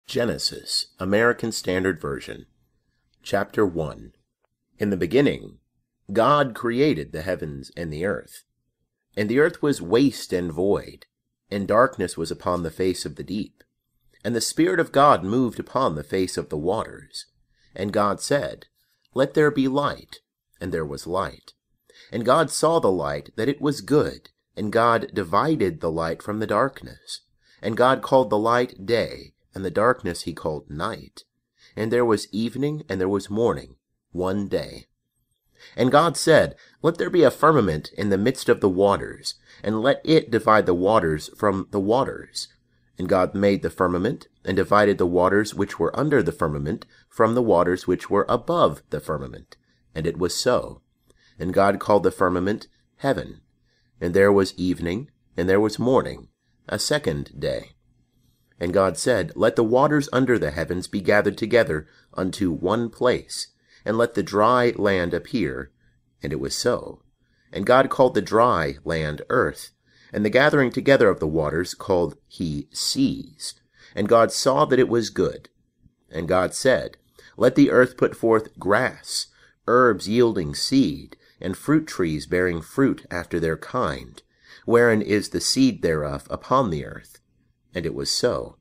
Genesis, American Standard Version, Chapter 1. In the beginning, God created the heavens and the earth. And the earth was waste and void, and darkness was upon the face of the deep. And the Spirit of God moved upon the face of the waters. And God said, Let there be light. And there was light. And God saw the light, that it was good. And God divided the light from the darkness. And God called the light day, and the darkness he called night. And there was evening, and there was morning, one day. And God said, Let there be a firmament in the midst of the waters, and let it divide the waters from the waters. And God made the firmament, and divided the waters which were under the firmament from the waters which were above the firmament. And it was so. And God called the firmament heaven. And there was evening, and there was morning, a second day. And God said, Let the waters under the heavens be gathered together unto one place, and let the dry land appear. And it was so. And God called the dry land earth, and the gathering together of the waters called he seas. And God saw that it was good. And God said, Let the earth put forth grass, herbs yielding seed, and fruit trees bearing fruit after their kind, wherein is the seed thereof upon the earth. And it was so.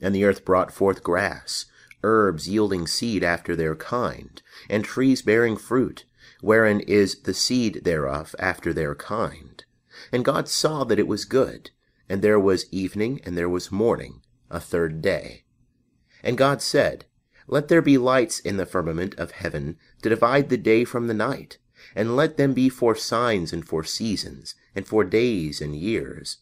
And the earth brought forth grass, herbs yielding seed after their kind, and trees bearing fruit, wherein is the seed thereof after their kind. And God saw that it was good. And there was evening, and there was morning, a third day. And God said, Let there be lights in the firmament of heaven to divide the day from the night, and let them be for signs and for seasons, and for days and years.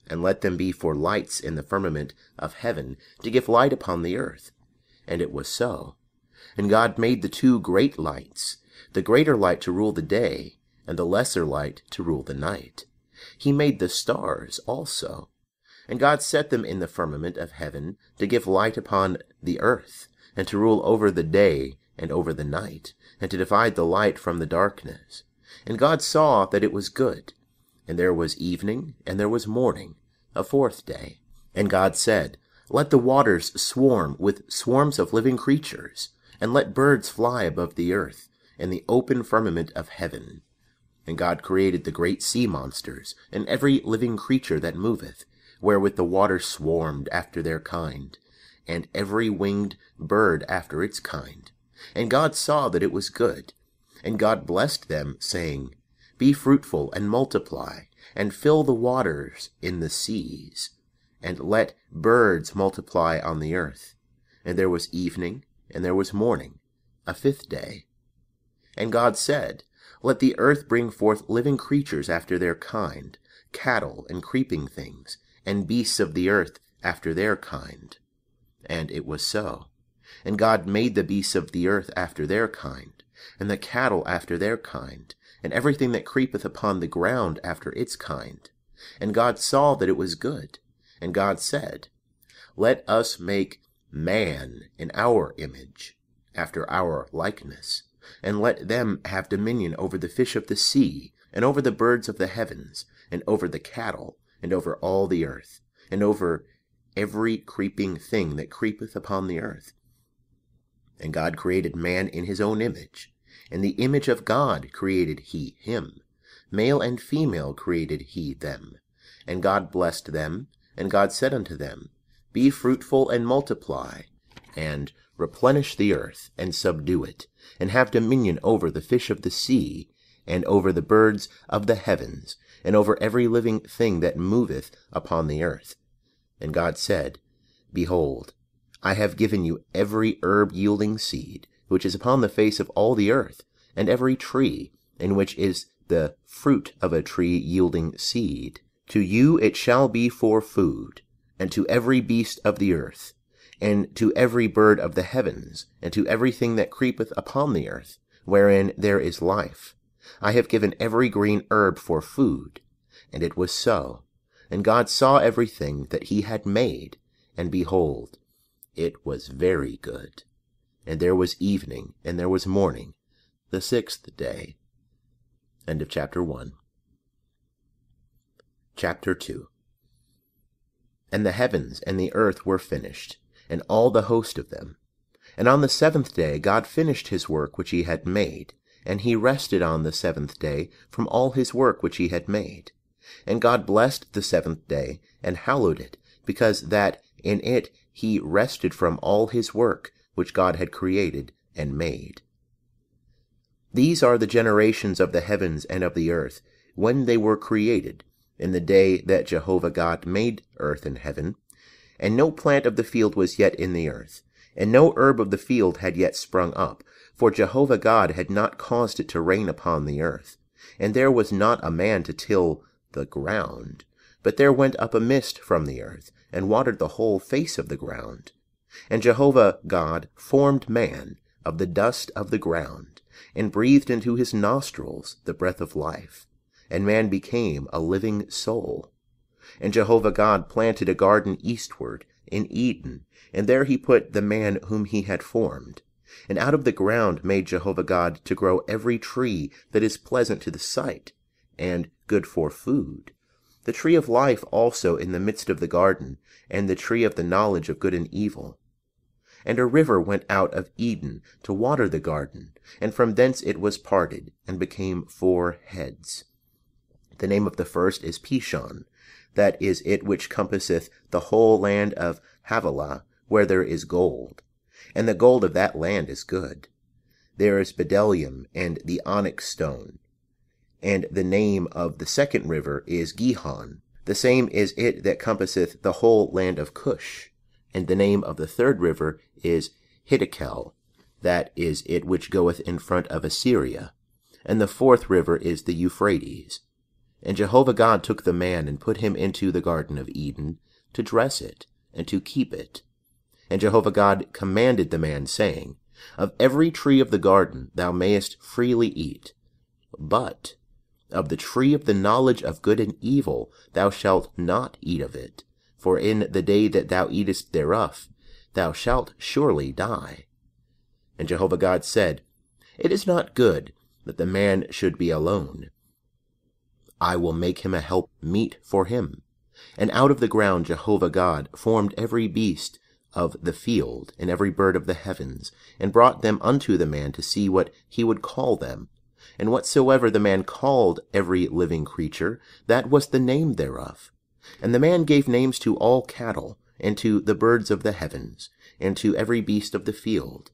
And let them be for lights in the firmament of heaven, to give light upon the earth. And it was so. And God made the two great lights, the greater light to rule the day, and the lesser light to rule the night. He made the stars also. And God set them in the firmament of heaven, to give light upon the earth, and to rule over the day and over the night, and to divide the light from the darkness. And God saw that it was good. And there was evening, and there was morning, a fourth day. And God said, Let the waters swarm with swarms of living creatures, and let birds fly above the earth, in the open firmament of heaven. And God created the great sea monsters, and every living creature that moveth, wherewith the waters swarmed after their kind, and every winged bird after its kind. And God saw that it was good. And God blessed them, saying, Be fruitful and multiply, and fill the waters in the seas, and let birds multiply on the earth. And there was evening, and there was morning, a fifth day. And God said, Let the earth bring forth living creatures after their kind, cattle and creeping things, and beasts of the earth after their kind. And it was so. And God made the beasts of the earth after their kind, and the cattle after their kind, and everything that creepeth upon the ground after its kind. And God saw that it was good. And God said, Let us make man in our image, after our likeness, and let them have dominion over the fish of the sea, and over the birds of the heavens, and over the cattle, and over all the earth, and over every creeping thing that creepeth upon the earth. And God created man in his own image. In the image of God created he him. Male and female created he them. And God blessed them, and God said unto them, Be fruitful and multiply, and replenish the earth, and subdue it, and have dominion over the fish of the sea, and over the birds of the heavens, and over every living thing that moveth upon the earth. And God said, Behold, I have given you every herb yielding seed, which is upon the face of all the earth, and every tree, in which is the fruit of a tree yielding seed. To you it shall be for food, and to every beast of the earth, and to every bird of the heavens, and to everything that creepeth upon the earth, wherein there is life. I have given every green herb for food. And it was so. And God saw everything that he had made, and behold, it was very good. And there was evening, and there was morning, the sixth day. End of chapter 1. Chapter 2. And the heavens and the earth were finished, and all the host of them. And on the seventh day God finished his work which he had made, and he rested on the seventh day from all his work which he had made. And God blessed the seventh day, and hallowed it, because that in it he rested from all his work which God had created and made. These are the generations of the heavens and of the earth, when they were created, in the day that Jehovah God made earth and heaven. And no plant of the field was yet in the earth, and no herb of the field had yet sprung up, for Jehovah God had not caused it to rain upon the earth. And there was not a man to till the ground, but there went up a mist from the earth, and watered the whole face of the ground. And Jehovah God formed man of the dust of the ground, and breathed into his nostrils the breath of life, and man became a living soul. And Jehovah God planted a garden eastward in Eden, and there he put the man whom he had formed. And out of the ground made Jehovah God to grow every tree that is pleasant to the sight, and good for food, the tree of life also in the midst of the garden, and the tree of the knowledge of good and evil. And a river went out of Eden to water the garden, and from thence it was parted, and became 4 heads. The name of the first is Pishon, that is it which compasseth the whole land of Havilah, where there is gold. And the gold of that land is good. There is bdellium and the onyx stone. And the name of the second river is Gihon. The same is it that compasseth the whole land of Cush. And the name of the third river is Hiddekel. That is it which goeth in front of Assyria. And the fourth river is the Euphrates. And Jehovah God took the man and put him into the garden of Eden, to dress it, and to keep it. And Jehovah God commanded the man, saying, Of every tree of the garden thou mayest freely eat, but of the tree of the knowledge of good and evil thou shalt not eat of it, for in the day that thou eatest thereof thou shalt surely die. And Jehovah God said, It is not good that the man should be alone. I will make him a help meet for him. And out of the ground Jehovah God formed every beast of the field, and every bird of the heavens, and brought them unto the man to see what he would call them. And whatsoever the man called every living creature, that was the name thereof. And the man gave names to all cattle, and to the birds of the heavens, and to every beast of the field.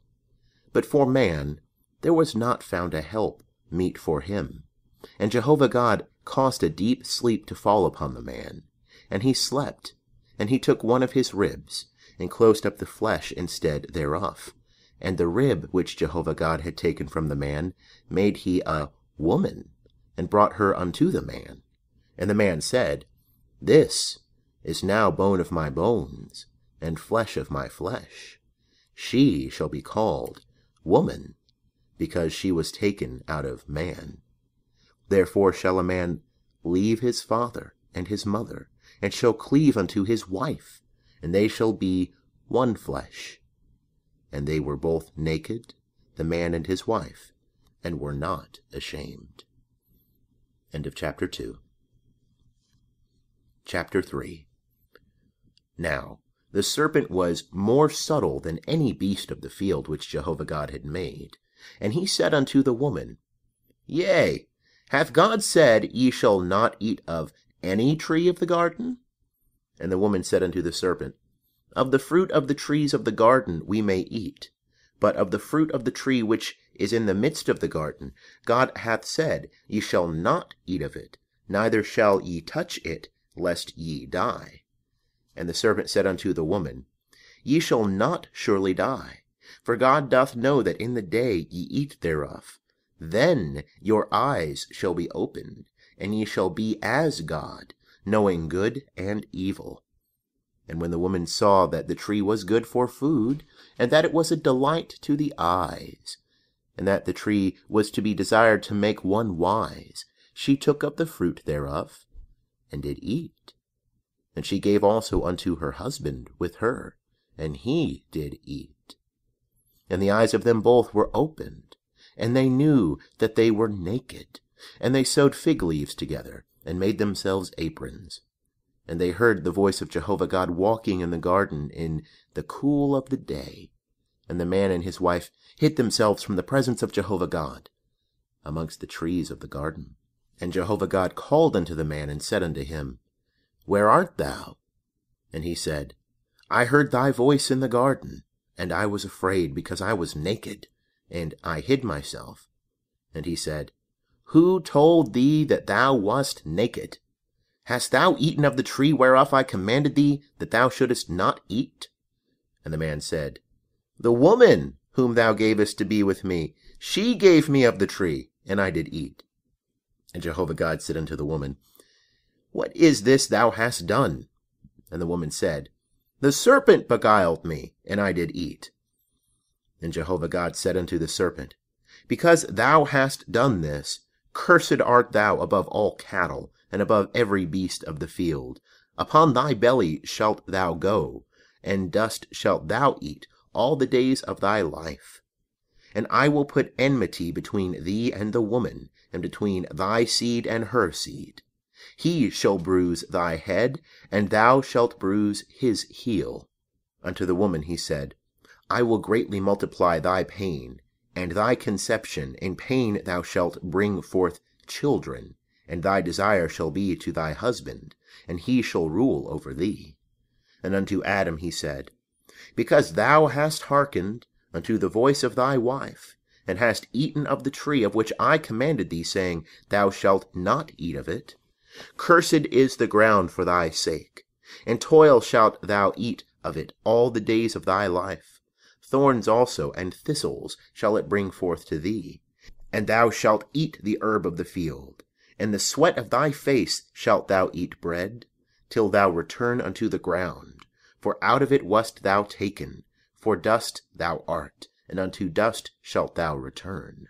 But for man there was not found a help meet for him. And Jehovah God caused a deep sleep to fall upon the man. And he slept, and he took one of his ribs, and closed up the flesh instead thereof. And the rib which Jehovah God had taken from the man made he a woman, and brought her unto the man. And the man said, This is now bone of my bones, and flesh of my flesh. She shall be called woman, because she was taken out of man. Therefore shall a man leave his father and his mother, and shall cleave unto his wife, and they shall be one flesh. And they were both naked, the man and his wife, and were not ashamed. End of chapter 2. Chapter 3. Now the serpent was more subtle than any beast of the field which Jehovah God had made. And he said unto the woman, Yea, hath God said, Ye shall not eat of any tree of the garden? And the woman said unto the serpent, Of the fruit of the trees of the garden we may eat, but of the fruit of the tree which is in the midst of the garden, God hath said, Ye shall not eat of it, neither shall ye touch it, lest ye die. And the serpent said unto the woman, Ye shall not surely die, for God doth know that in the day ye eat thereof, then your eyes shall be opened, and ye shall be as God, knowing good and evil. And when the woman saw that the tree was good for food, and that it was a delight to the eyes, and that the tree was to be desired to make one wise, she took of the fruit thereof, and did eat. And she gave also unto her husband with her, and he did eat. And the eyes of them both were opened, and they knew that they were naked. And they sewed fig leaves together, and made themselves aprons. And they heard the voice of Jehovah God walking in the garden in the cool of the day. And the man and his wife hid themselves from the presence of Jehovah God amongst the trees of the garden. And Jehovah God called unto the man and said unto him, Where art thou? And he said, I heard thy voice in the garden, and I was afraid, because I was naked, and I hid myself. And he said, Who told thee that thou wast naked? Hast thou eaten of the tree whereof I commanded thee that thou shouldest not eat? And the man said, The woman whom thou gavest to be with me, she gave me of the tree, and I did eat. And Jehovah God said unto the woman, What is this thou hast done? And the woman said, The serpent beguiled me, and I did eat. And Jehovah God said unto the serpent, Because thou hast done this, cursed art thou above all cattle, and above every beast of the field. Upon thy belly shalt thou go, and dust shalt thou eat all the days of thy life. And I will put enmity between thee and the woman, and between thy seed and her seed. He shall bruise thy head, and thou shalt bruise his heel. Unto the woman he said, I will greatly multiply thy pain, and thy conception. In pain thou shalt bring forth children, and thy desire shall be to thy husband, and he shall rule over thee. And unto Adam he said, Because thou hast hearkened unto the voice of thy wife, and hast eaten of the tree of which I commanded thee, saying, Thou shalt not eat of it, cursed is the ground for thy sake, and toil shalt thou eat of it all the days of thy life. Thorns also and thistles shall it bring forth to thee, and thou shalt eat the herb of the field. In the sweat of thy face shalt thou eat bread, till thou return unto the ground. For out of it wast thou taken, for dust thou art, and unto dust shalt thou return.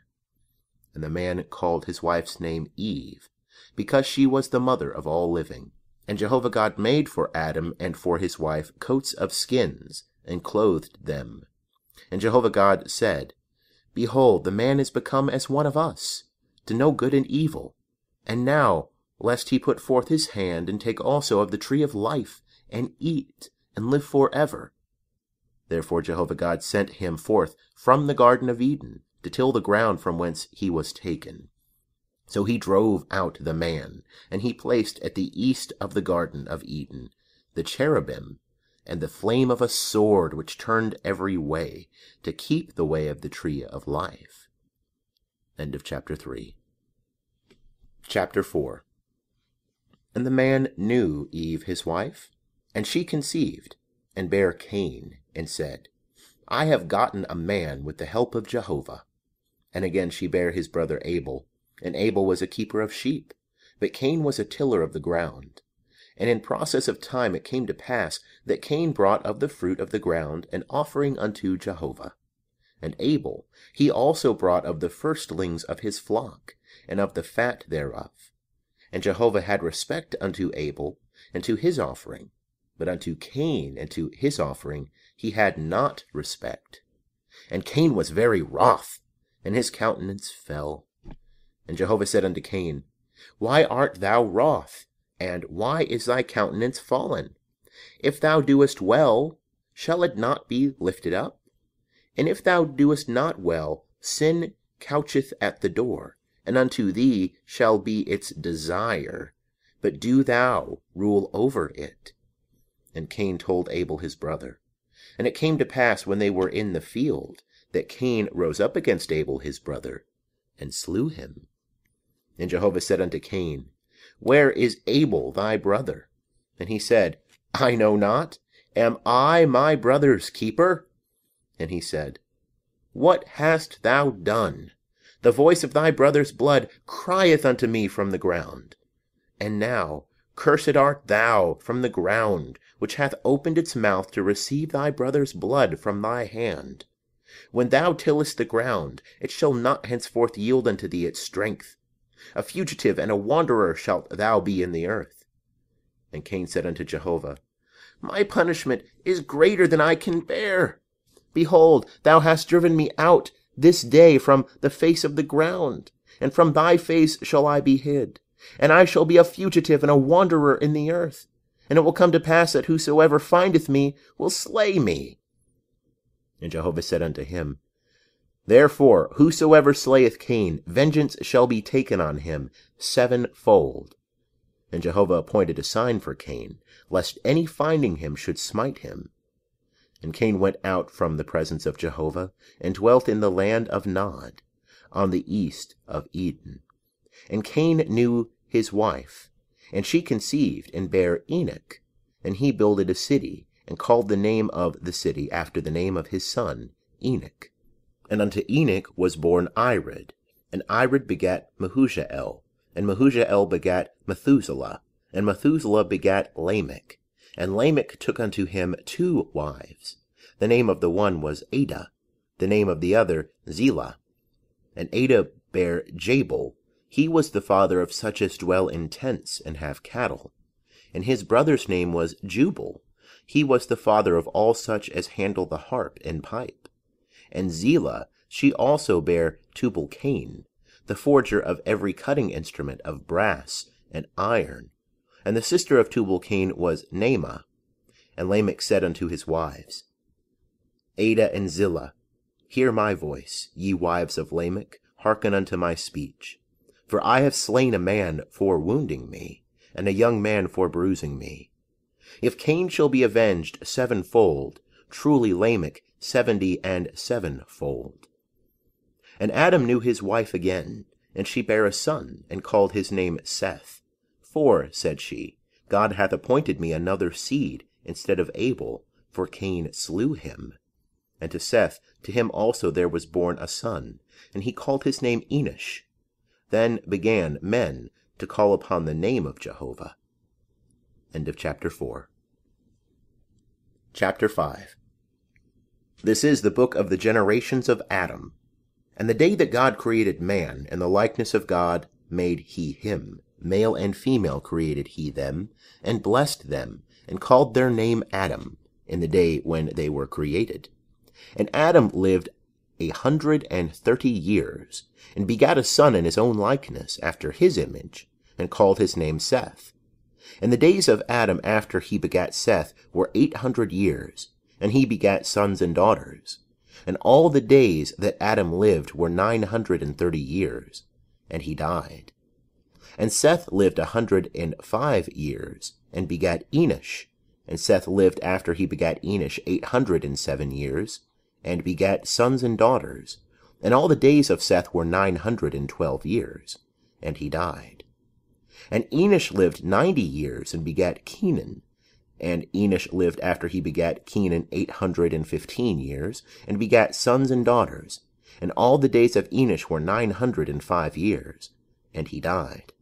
And the man called his wife's name Eve, because she was the mother of all living. And Jehovah God made for Adam and for his wife coats of skins, and clothed them. And Jehovah God said, Behold, the man is become as one of us, to know good and evil. And now, lest he put forth his hand, and take also of the tree of life, and eat, and live forever. Therefore Jehovah God sent him forth from the Garden of Eden, to till the ground from whence he was taken. So he drove out the man, and he placed at the east of the Garden of Eden the cherubim, and the flame of a sword which turned every way, to keep the way of the tree of life. End of chapter 3. Chapter 4. And the man knew Eve his wife, and she conceived, and bare Cain, and said, I have gotten a man with the help of Jehovah. And again she bare his brother Abel, and Abel was a keeper of sheep, but Cain was a tiller of the ground. And in process of time it came to pass that Cain brought of the fruit of the ground an offering unto Jehovah. And Abel, he also brought of the firstlings of his flock, and of the fat thereof. And Jehovah had respect unto Abel, and to his offering, but unto Cain and to his offering he had not respect. And Cain was very wroth, and his countenance fell. And Jehovah said unto Cain, Why art thou wroth, and why is thy countenance fallen? If thou doest well, shall it not be lifted up? And if thou doest not well, sin coucheth at the door, and unto thee shall be its desire, but do thou rule over it. And Cain told Abel his brother. And it came to pass, when they were in the field, that Cain rose up against Abel his brother, and slew him. And Jehovah said unto Cain, Where is Abel thy brother? And he said, I know not. Am I my brother's keeper? And he said, What hast thou done? The voice of thy brother's blood crieth unto me from the ground. And now, cursed art thou from the ground, which hath opened its mouth to receive thy brother's blood from thy hand. When thou tillest the ground, it shall not henceforth yield unto thee its strength. A fugitive and a wanderer shalt thou be in the earth. And Cain said unto Jehovah, My punishment is greater than I can bear. Behold, thou hast driven me out this day from the face of the ground, and from thy face shall I be hid, and I shall be a fugitive and a wanderer in the earth. And it will come to pass that whosoever findeth me will slay me. And Jehovah said unto him, Therefore whosoever slayeth Cain, vengeance shall be taken on him sevenfold. And Jehovah appointed a sign for Cain, lest any finding him should smite him. And Cain went out from the presence of Jehovah, and dwelt in the land of Nod, on the east of Eden. And Cain knew his wife, and she conceived, and bare Enoch. And he builded a city, and called the name of the city after the name of his son, Enoch. And unto Enoch was born Irad, and Irad begat Mehujael, and Mehujael begat Methuselah, and Methuselah begat Lamech. And Lamech took unto him 2 wives. The name of the one was Ada, the name of the other Zillah. And Ada bare Jabal. He was the father of such as dwell in tents and have cattle. And his brother's name was Jubal. He was the father of all such as handle the harp and pipe. And Zillah, she also bare Tubal-Cain, the forger of every cutting instrument of brass and iron. And the sister of Tubal-Cain was Naamah. And Lamech said unto his wives, Ada and Zillah, hear my voice, ye wives of Lamech, hearken unto my speech. For I have slain a man for wounding me, and a young man for bruising me. If Cain shall be avenged sevenfold, truly Lamech 77fold. And Adam knew his wife again, and she bare a son, and called his name Seth. For, said she, God hath appointed me another seed instead of Abel, for Cain slew him. And to Seth, to him also there was born a son, and he called his name Enosh. Then began men to call upon the name of Jehovah. End of chapter 4. Chapter 5. This is the book of the generations of Adam. And the day that God created man, in the likeness of God made he him. Male and female created he them, and blessed them, and called their name Adam, in the day when they were created. And Adam lived 130 years, and begat a son in his own likeness, after his image, and called his name Seth. And the days of Adam after he begat Seth were 800 years, and he begat sons and daughters. And all the days that Adam lived were 930 years, and he died. And Seth lived 105 years, and begat Enosh. And Seth lived after he begat Enosh 807 years, and begat sons and daughters. And all the days of Seth were 912 years, and he died. And Enosh lived 90 years, and begat Kenan. And Enosh lived after he begat Kenan 815 years, and begat sons and daughters. And all the days of Enosh were 905 years, and he died.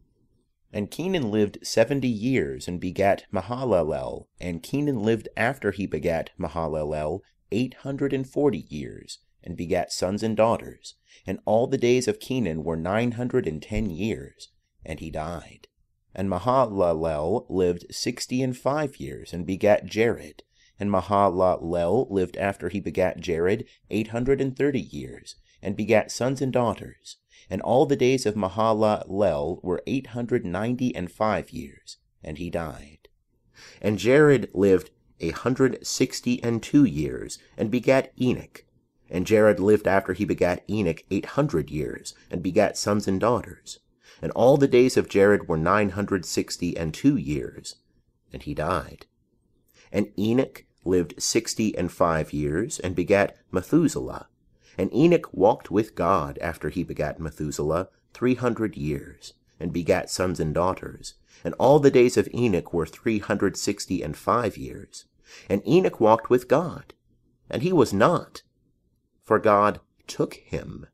And Kenan lived 70 years, and begat Mahalalel. And Kenan lived after he begat Mahalalel 840 years, and begat sons and daughters. And all the days of Kenan were 910 years, and he died. And Mahalalel lived 65 years, and begat Jared. And Mahalalel lived after he begat Jared 830 years, and begat sons and daughters. And all the days of Mahalalel were 895 years, and he died. And Jared lived 162 years, and begat Enoch. And Jared lived after he begat Enoch 800 years, and begat sons and daughters. And all the days of Jared were 962 years, and he died. And Enoch lived 65 years, and begat Methuselah. And Enoch walked with God after he begat Methuselah 300 years, and begat sons and daughters. And all the days of Enoch were 365 years. And Enoch walked with God, and he was not, for God took him.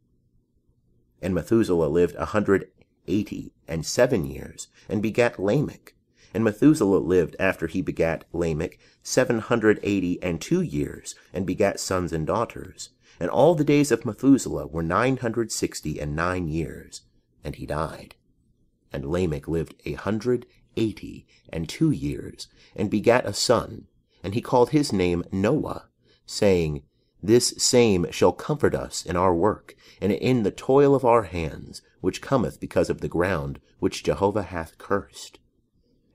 And Methuselah lived 187 years, and begat Lamech. And Methuselah lived after he begat Lamech 782 years, and begat sons and daughters. And all the days of Methuselah were 969 years, and he died. And Lamech lived 182 years, and begat a son, and he called his name Noah, saying, This same shall comfort us in our work, and in the toil of our hands, which cometh because of the ground which Jehovah hath cursed.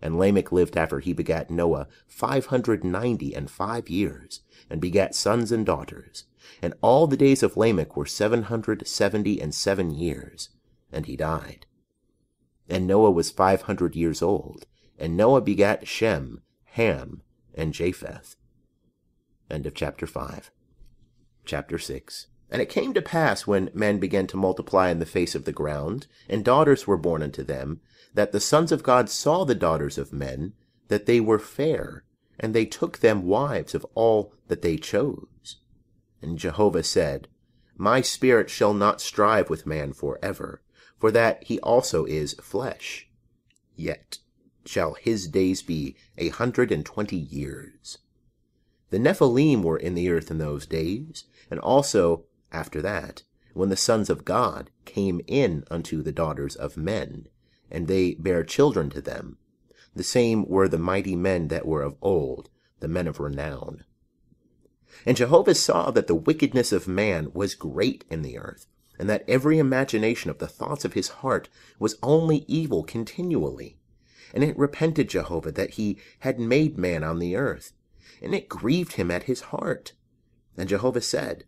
And Lamech lived after he begat Noah 595 years, and begat sons and daughters. And all the days of Lamech were 777 years, and he died. And Noah was 500 years old, and Noah begat Shem, Ham, and Japheth. End of chapter 5. Chapter 6. And it came to pass, when men began to multiply in the face of the ground, and daughters were born unto them, that the sons of God saw the daughters of men, that they were fair, and they took them wives of all that they chose. And Jehovah said, My spirit shall not strive with man for ever, for that he also is flesh. Yet shall his days be 120 years. The Nephilim were in the earth in those days, and also after that, when the sons of God came in unto the daughters of men, and they bare children to them. The same were the mighty men that were of old, the men of renown. And Jehovah saw that the wickedness of man was great in the earth, and that every imagination of the thoughts of his heart was only evil continually. And it repented Jehovah that he had made man on the earth, and it grieved him at his heart. And Jehovah said,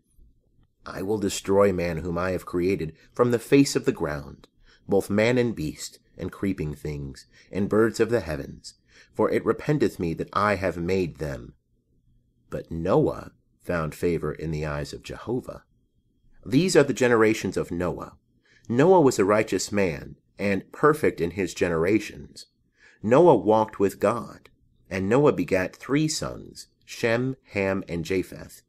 I will destroy man whom I have created from the face of the ground, both man and beast, and creeping things, and birds of the heavens, for it repenteth me that I have made them. But Noah found favor in the eyes of Jehovah. These are the generations of Noah. Noah was a righteous man, and perfect in his generations. Noah walked with God, and Noah begat 3 sons, Shem, Ham, and Japheth.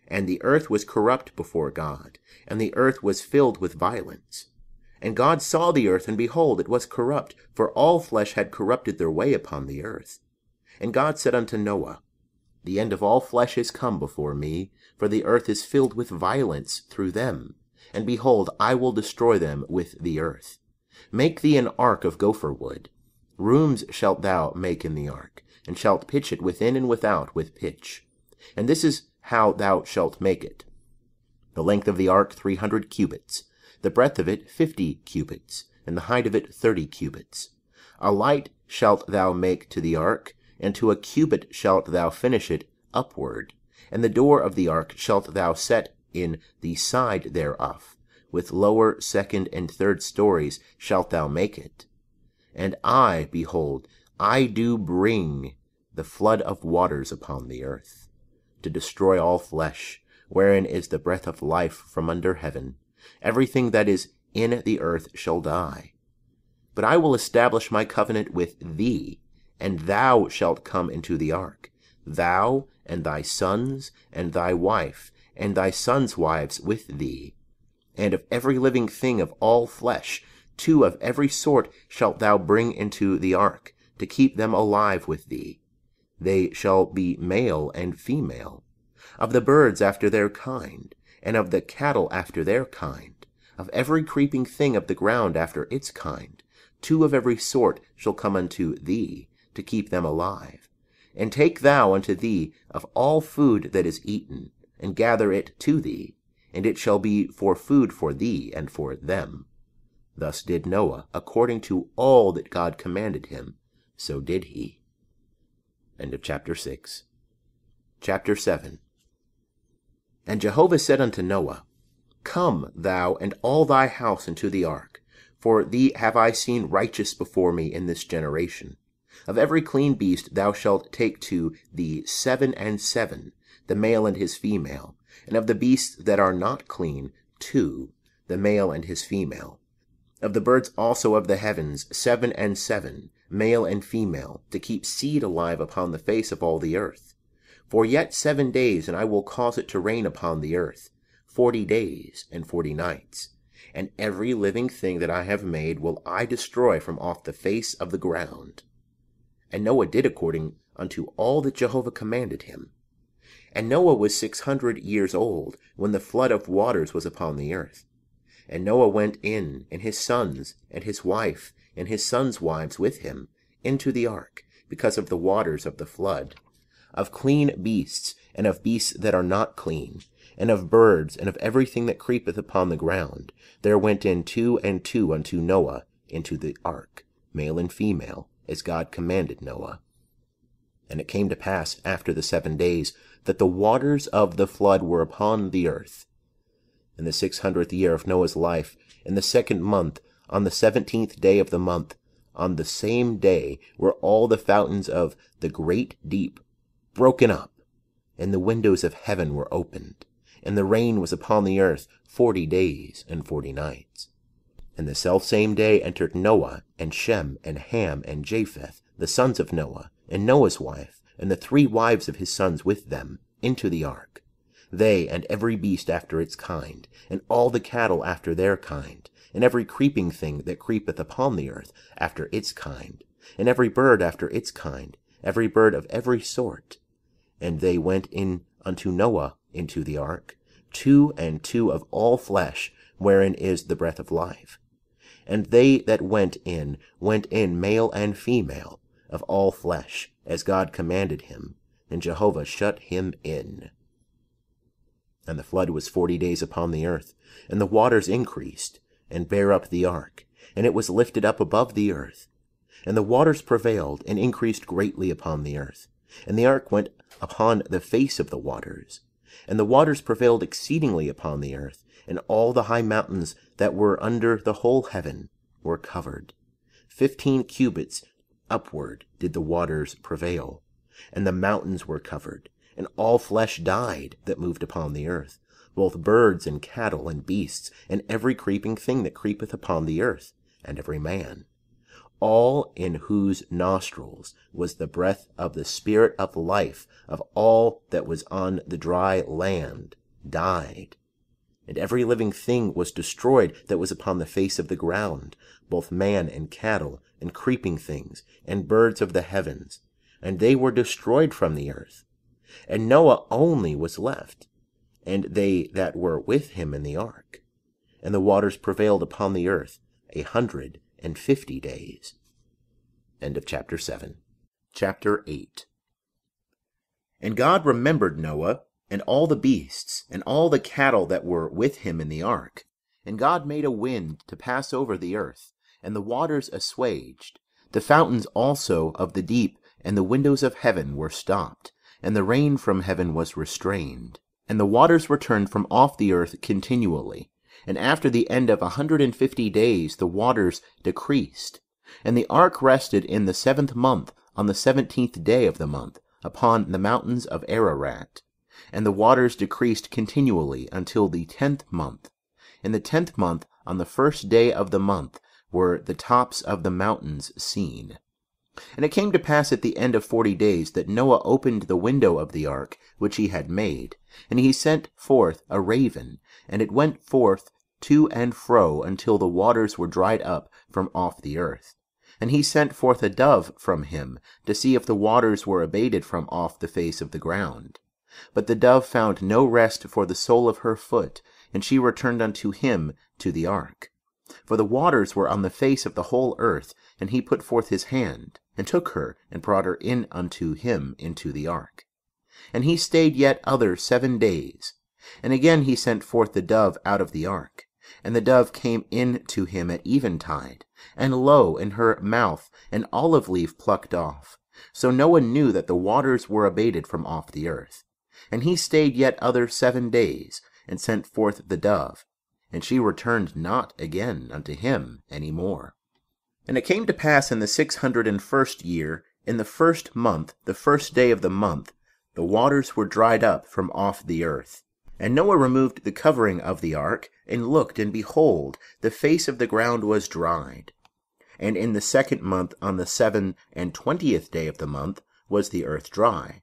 And the earth was corrupt before God, and the earth was filled with violence. And God saw the earth, and behold, it was corrupt, for all flesh had corrupted their way upon the earth. And God said unto Noah, The end of all flesh is come before me, for the earth is filled with violence through them. And behold, I will destroy them with the earth. Make thee an ark of gopher wood. Rooms shalt thou make in the ark, and shalt pitch it within and without with pitch. And this is how thou shalt make it. The length of the ark 300 cubits, the breadth of it 50 cubits, and the height of it 30 cubits. A light shalt thou make to the ark, and to a cubit shalt thou finish it upward. And the door of the ark shalt thou set in the side thereof. With lower, second, and third stories shalt thou make it. And I, behold, I do bring the flood of waters upon the earth, to destroy all flesh, wherein is the breath of life from under heaven. Everything that is in the earth shall die. But I will establish my covenant with thee, and thou shalt come into the ark, thou and thy sons, and thy wife, and thy sons' wives with thee. And of every living thing of all flesh, 2 of every sort shalt thou bring into the ark, to keep them alive with thee. They shall be male and female. Of the birds after their kind, and of the cattle after their kind, of every creeping thing of the ground after its kind, 2 of every sort shall come unto thee, to keep them alive. And take thou unto thee of all food that is eaten, and gather it to thee, and it shall be for food for thee and for them. Thus did Noah, according to all that God commanded him, so did he. End of chapter 6. Chapter 7. And Jehovah said unto Noah, Come, thou and all thy house into the ark, for thee have I seen righteous before me in this generation. Of every clean beast thou shalt take to thee 7 and 7, the male and his female, and of the beasts that are not clean 2, the male and his female. Of the birds also of the heavens 7 and 7, male and female, to keep seed alive upon the face of all the earth. For yet 7 days, and I will cause it to rain upon the earth, 40 days and 40 nights. And every living thing that I have made will I destroy from off the face of the ground. And Noah did according unto all that Jehovah commanded him. And Noah was 600 years old, when the flood of waters was upon the earth. And Noah went in, and his sons, and his wife, and his sons' wives with him, into the ark, because of the waters of the flood. Of clean beasts, and of beasts that are not clean, and of birds, and of everything that creepeth upon the ground, there went in 2 and 2 unto Noah into the ark, male and female, as God commanded Noah. And it came to pass after the 7 days that the waters of the flood were upon the earth. In the 600th year of Noah's life, in the 2nd month, on the 17th day of the month, on the same day were all the fountains of the great deep broken up, and the windows of heaven were opened, and the rain was upon the earth 40 days and 40 nights. And the selfsame day entered Noah, and Shem, and Ham, and Japheth, the sons of Noah, and Noah's wife, and the 3 wives of his sons with them, into the ark. They and every beast after its kind, and all the cattle after their kind, and every creeping thing that creepeth upon the earth after its kind, and every bird after its kind, every bird of every sort. And they went in unto Noah into the ark, 2 and 2 of all flesh, wherein is the breath of life. And they that went in male and female, of all flesh, as God commanded him, and Jehovah shut him in. And the flood was 40 days upon the earth, and the waters increased, and bare up the ark, and it was lifted up above the earth. And the waters prevailed, and increased greatly upon the earth. And the ark went upon the face of the waters. And the waters prevailed exceedingly upon the earth, and all the high mountains that were under the whole heaven were covered. 15 cubits upward did the waters prevail, and the mountains were covered, and all flesh died that moved upon the earth, both birds and cattle and beasts, and every creeping thing that creepeth upon the earth, and every man. All in whose nostrils was the breath of the Spirit of life of all that was on the dry land died. And every living thing was destroyed that was upon the face of the ground, both man and cattle, and creeping things, and birds of the heavens, and they were destroyed from the earth. And Noah only was left, and they that were with him in the ark. And the waters prevailed upon the earth 150 days. End of chapter 7. Chapter 8. And God remembered Noah, and all the beasts, and all the cattle that were with him in the ark. And God made a wind to pass over the earth, and the waters assuaged. The fountains also of the deep and the windows of heaven were stopped, and the rain from heaven was restrained. And the waters were turned from off the earth continually. And after the end of 150 days the waters decreased. And the ark rested in the 7th month, on the 17th day of the month, upon the mountains of Ararat. And the waters decreased continually until the 10th month. In the 10th month, on the 1st day of the month, were the tops of the mountains seen. And it came to pass at the end of 40 days that Noah opened the window of the ark which he had made, and he sent forth a raven, and it went forth to and fro until the waters were dried up from off the earth. And he sent forth a dove from him, to see if the waters were abated from off the face of the ground. But the dove found no rest for the sole of her foot, and she returned unto him to the ark. For the waters were on the face of the whole earth, and he put forth his hand, and took her, and brought her in unto him into the ark. And he stayed yet other 7 days. And again he sent forth the dove out of the ark. And the dove came in to him at eventide, and lo, in her mouth an olive leaf plucked off. So Noah knew that the waters were abated from off the earth. And he stayed yet other 7 days, and sent forth the dove, and she returned not again unto him any more. And it came to pass in the 601st year, in the 1st month, the 1st day of the month, the waters were dried up from off the earth. And Noah removed the covering of the ark, and looked, and behold, the face of the ground was dried. And in the 2nd month, on the 27th day of the month, was the earth dry.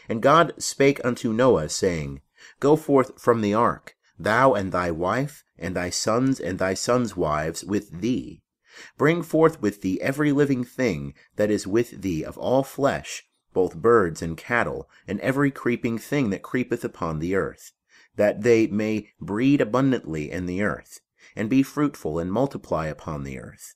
And God spake unto Noah, saying, Go forth from the ark, thou and thy wife, and thy sons wives with thee. Bring forth with thee every living thing that is with thee of all flesh, both birds and cattle, and every creeping thing that creepeth upon the earth, that they may breed abundantly in the earth, and be fruitful and multiply upon the earth.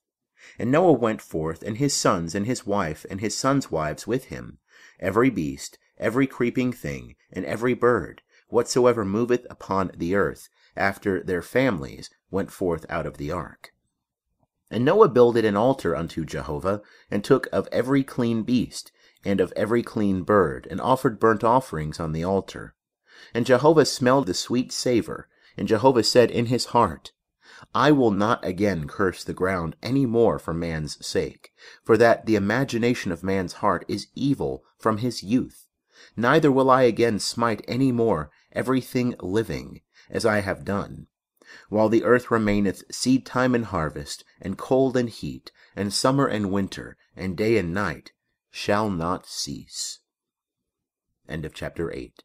And Noah went forth, and his sons and his wife and his sons' wives with him, every beast, every creeping thing, and every bird, whatsoever moveth upon the earth, after their families went forth out of the ark. And Noah builded an altar unto Jehovah, and took of every clean beast, and of every clean bird, and offered burnt offerings on the altar. And Jehovah smelled the sweet savor, and Jehovah said in his heart, I will not again curse the ground any more for man's sake, for that the imagination of man's heart is evil from his youth. Neither will I again smite any more everything living, as I have done. While the earth remaineth, seed time and harvest, and cold and heat, and summer and winter, and day and night, shall not cease. End of chapter 8.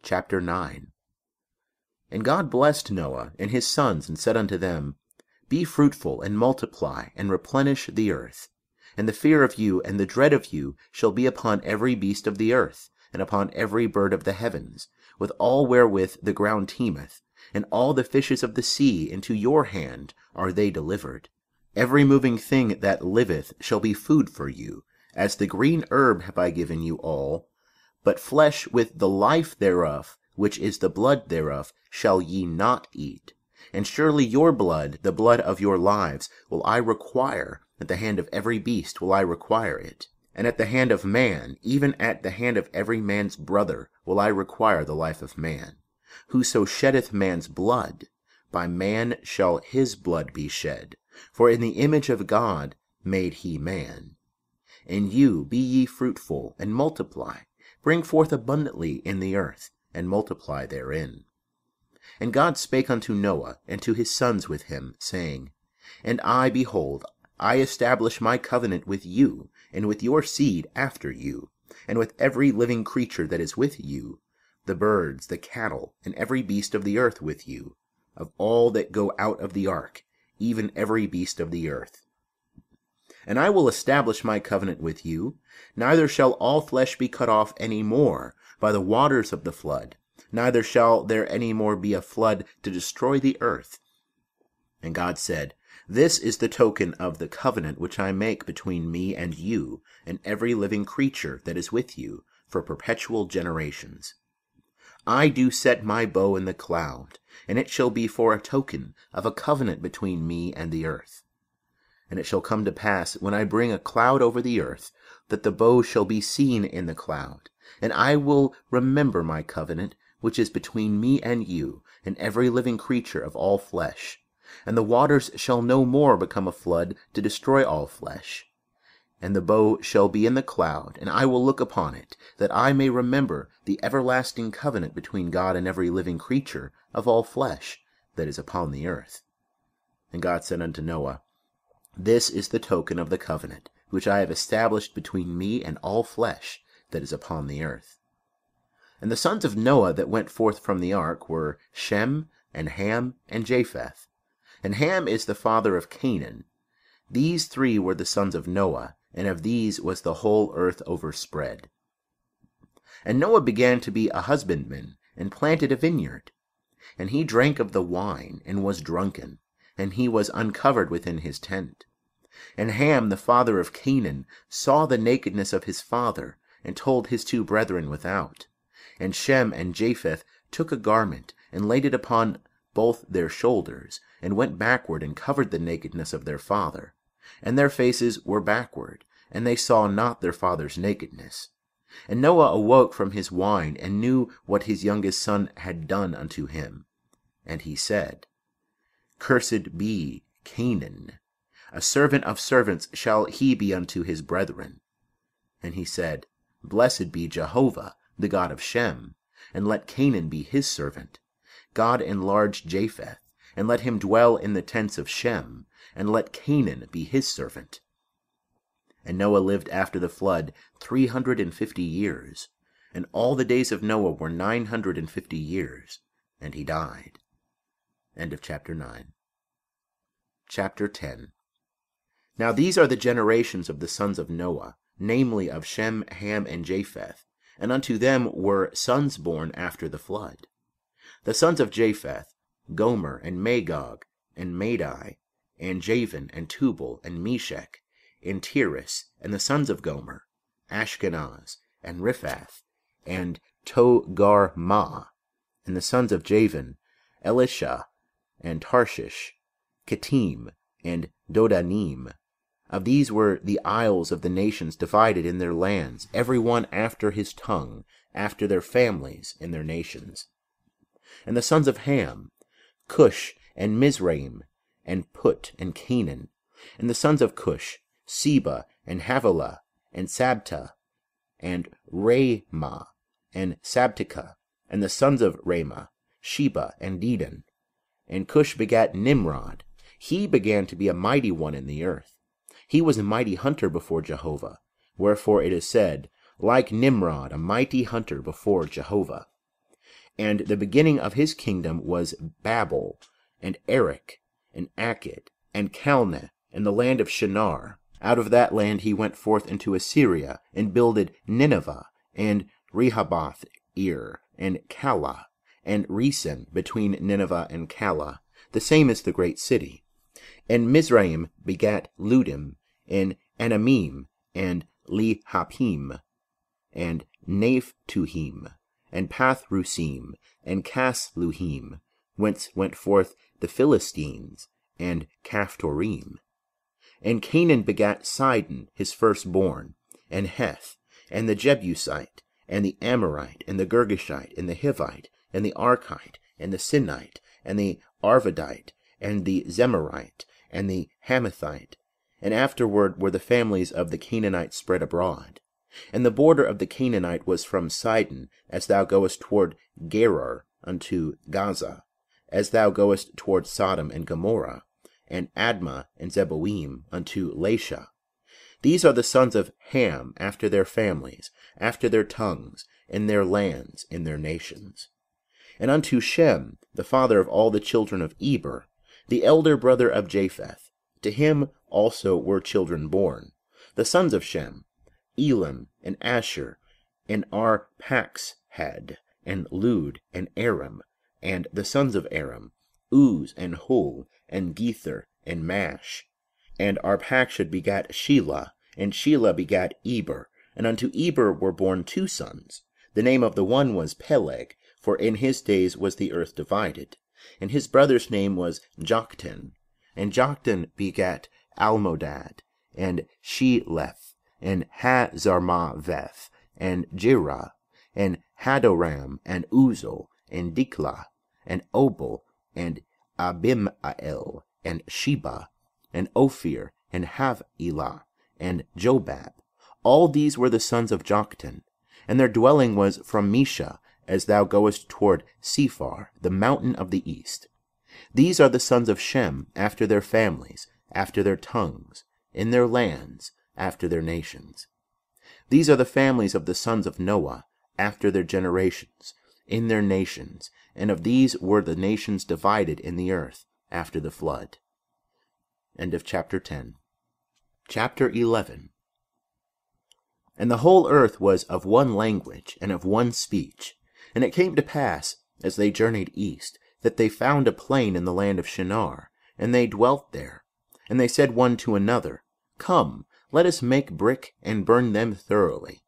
Chapter 9. And God blessed Noah and his sons, and said unto them, Be fruitful, and multiply, and replenish the earth. And the fear of you and the dread of you shall be upon every beast of the earth, and upon every bird of the heavens, with all wherewith the ground teemeth, and all the fishes of the sea into your hand are they delivered. Every moving thing that liveth shall be food for you, as the green herb have I given you all. But flesh with the life thereof, which is the blood thereof, shall ye not eat. And surely your blood, the blood of your lives, will I require. At the hand of every beast will I require it. And at the hand of man, even at the hand of every man's brother, will I require the life of man. Whoso sheddeth man's blood, by man shall his blood be shed. For in the image of God made he man. And you, be ye fruitful, and multiply. Bring forth abundantly in the earth, and multiply therein. And God spake unto Noah, and to his sons with him, saying, And I, behold, I establish my covenant with you, and with your seed after you, and with every living creature that is with you, the birds, the cattle, and every beast of the earth with you, of all that go out of the ark, even every beast of the earth. And I will establish my covenant with you, neither shall all flesh be cut off any more by the waters of the flood, neither shall there any more be a flood to destroy the earth. And God said, This is the token of the covenant which I make between me and you, and every living creature that is with you, for perpetual generations. I do set my bow in the cloud, and it shall be for a token of a covenant between me and the earth. And it shall come to pass, when I bring a cloud over the earth, that the bow shall be seen in the cloud, and I will remember my covenant, which is between me and you, and every living creature of all flesh. And the waters shall no more become a flood to destroy all flesh. And the bow shall be in the cloud, and I will look upon it, that I may remember the everlasting covenant between God and every living creature of all flesh that is upon the earth. And God said unto Noah, This is the token of the covenant, which I have established between me and all flesh that is upon the earth. And the sons of Noah that went forth from the ark were Shem, and Ham, and Japheth. And Ham is the father of Canaan. These three were the sons of Noah, and of these was the whole earth overspread. And Noah began to be a husbandman, and planted a vineyard. And he drank of the wine, and was drunken, and he was uncovered within his tent. And Ham, the father of Canaan, saw the nakedness of his father, and told his two brethren without. And Shem and Japheth took a garment, and laid it upon both their shoulders, and went backward, and covered the nakedness of their father. And their faces were backward, and they saw not their father's nakedness. And Noah awoke from his wine, and knew what his youngest son had done unto him. And he said, Cursed be Canaan, a servant of servants shall he be unto his brethren. And he said, Blessed be Jehovah, the God of Shem, and let Canaan be his servant. God enlarge Japheth, and let him dwell in the tents of Shem, and let Canaan be his servant. And Noah lived after the flood 350 years, and all the days of Noah were 950 years, and he died. End of chapter 9. Chapter 10. Now these are the generations of the sons of Noah, namely of Shem, Ham, and Japheth, and unto them were sons born after the flood. The sons of Japheth, Gomer, and Magog, and Madai, and Javan, and Tubal, and Meshech, and Tiras, and the sons of Gomer, Ashkenaz, and Riphath, and Togarmah, and the sons of Javan, Elisha, and Tarshish, Kittim, and Dodanim. Of these were the isles of the nations divided in their lands, every one after his tongue, after their families in their nations. And the sons of Ham, Cush, and Mizraim, and Put, and Canaan. And the sons of Cush, Seba, and Havilah, and Sabta, and Ramah, and Sabtika. And the sons of Ramah, Sheba, and Dedan. And Cush begat Nimrod. He began to be a mighty one in the earth. He was a mighty hunter before Jehovah. Wherefore it is said, like Nimrod, a mighty hunter before Jehovah. And the beginning of his kingdom was Babel, and Erech, and Akkad, and Calneh, and the land of Shinar. Out of that land he went forth into Assyria, and builded Nineveh, and Rehoboth-ir, and Calah, and Resen between Nineveh and Calah. The same is the great city. And Mizraim begat Ludim, and Anamim, and Lehapim, and Naphtuhim, and Pathrusim, and Casluhim, whence went forth the Philistines, and Caphtorim. And Canaan begat Sidon, his firstborn, and Heth, and the Jebusite, and the Amorite, and the Girgashite, and the Hivite, and the Archite, and the Sinite, and the Arvadite, and the Zemarite, and the Hamathite. And afterward were the families of the Canaanites spread abroad. And the border of the Canaanite was from Sidon, as thou goest toward Gerar unto Gaza, as thou goest toward Sodom and Gomorrah, and Admah and Zeboim unto Lasha. These are the sons of Ham after their families, after their tongues, in their lands, in their nations. And unto Shem, the father of all the children of Eber, the elder brother of Japheth, to him also were children born. The sons of Shem, Elam, and Asher, and Arpachshad, and Lud, and Aram. And the sons of Aram, Uz, and Hul, and Gether, and Mash. And Arpachshad begat Shelah, and Shelah begat Eber. And unto Eber were born two sons. The name of the one was Peleg, for in his days was the earth divided. And his brother's name was Joktan. And Joktan begat Almodad, and Sheleth, and Hazarmaveth, and Jirah, and Hadoram, and Uzal, and Diklah, and Obal, and Abimael, and Sheba, and Ophir, and Havilah, and Jobab. All these were the sons of Joktan, and their dwelling was from Mesha, as thou goest toward Sephar, the mountain of the east. These are the sons of Shem, after their families, after their tongues, in their lands, after their nations. These are the families of the sons of Noah, after their generations, in their nations, and of these were the nations divided in the earth, after the flood. End of chapter 10. Chapter 11. And the whole earth was of one language, and of one speech. And it came to pass, as they journeyed east, that they found a plain in the land of Shinar, and they dwelt there. And they said one to another, Come, let us make brick, and burn them thoroughly.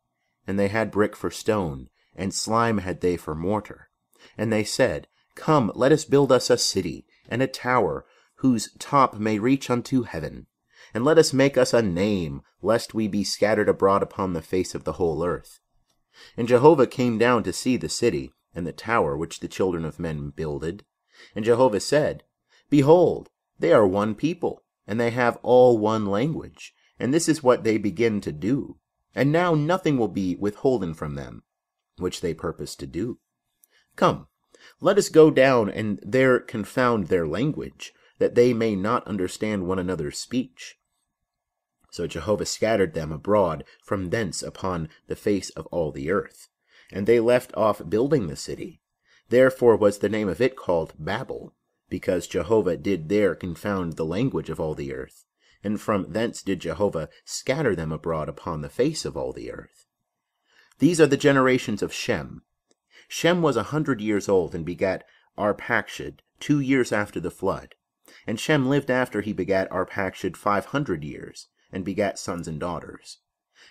And they had brick for stone, and slime had they for mortar. And they said, Come, let us build us a city, and a tower, whose top may reach unto heaven. And let us make us a name, lest we be scattered abroad upon the face of the whole earth. And Jehovah came down to see the city, and the tower which the children of men builded. And Jehovah said, Behold, they are one people, and they have all one language, and this is what they begin to do. And now nothing will be withholden from them, which they purpose to do. Come, let us go down and there confound their language, that they may not understand one another's speech. So Jehovah scattered them abroad from thence upon the face of all the earth. And they left off building the city. Therefore was the name of it called Babel, because Jehovah did there confound the language of all the earth. And from thence did Jehovah scatter them abroad upon the face of all the earth. These are the generations of Shem. Shem was 100 years old, and begat Arpachshad 2 years after the flood. And Shem lived after he begat Arpachshad 500 years, and begat sons and daughters.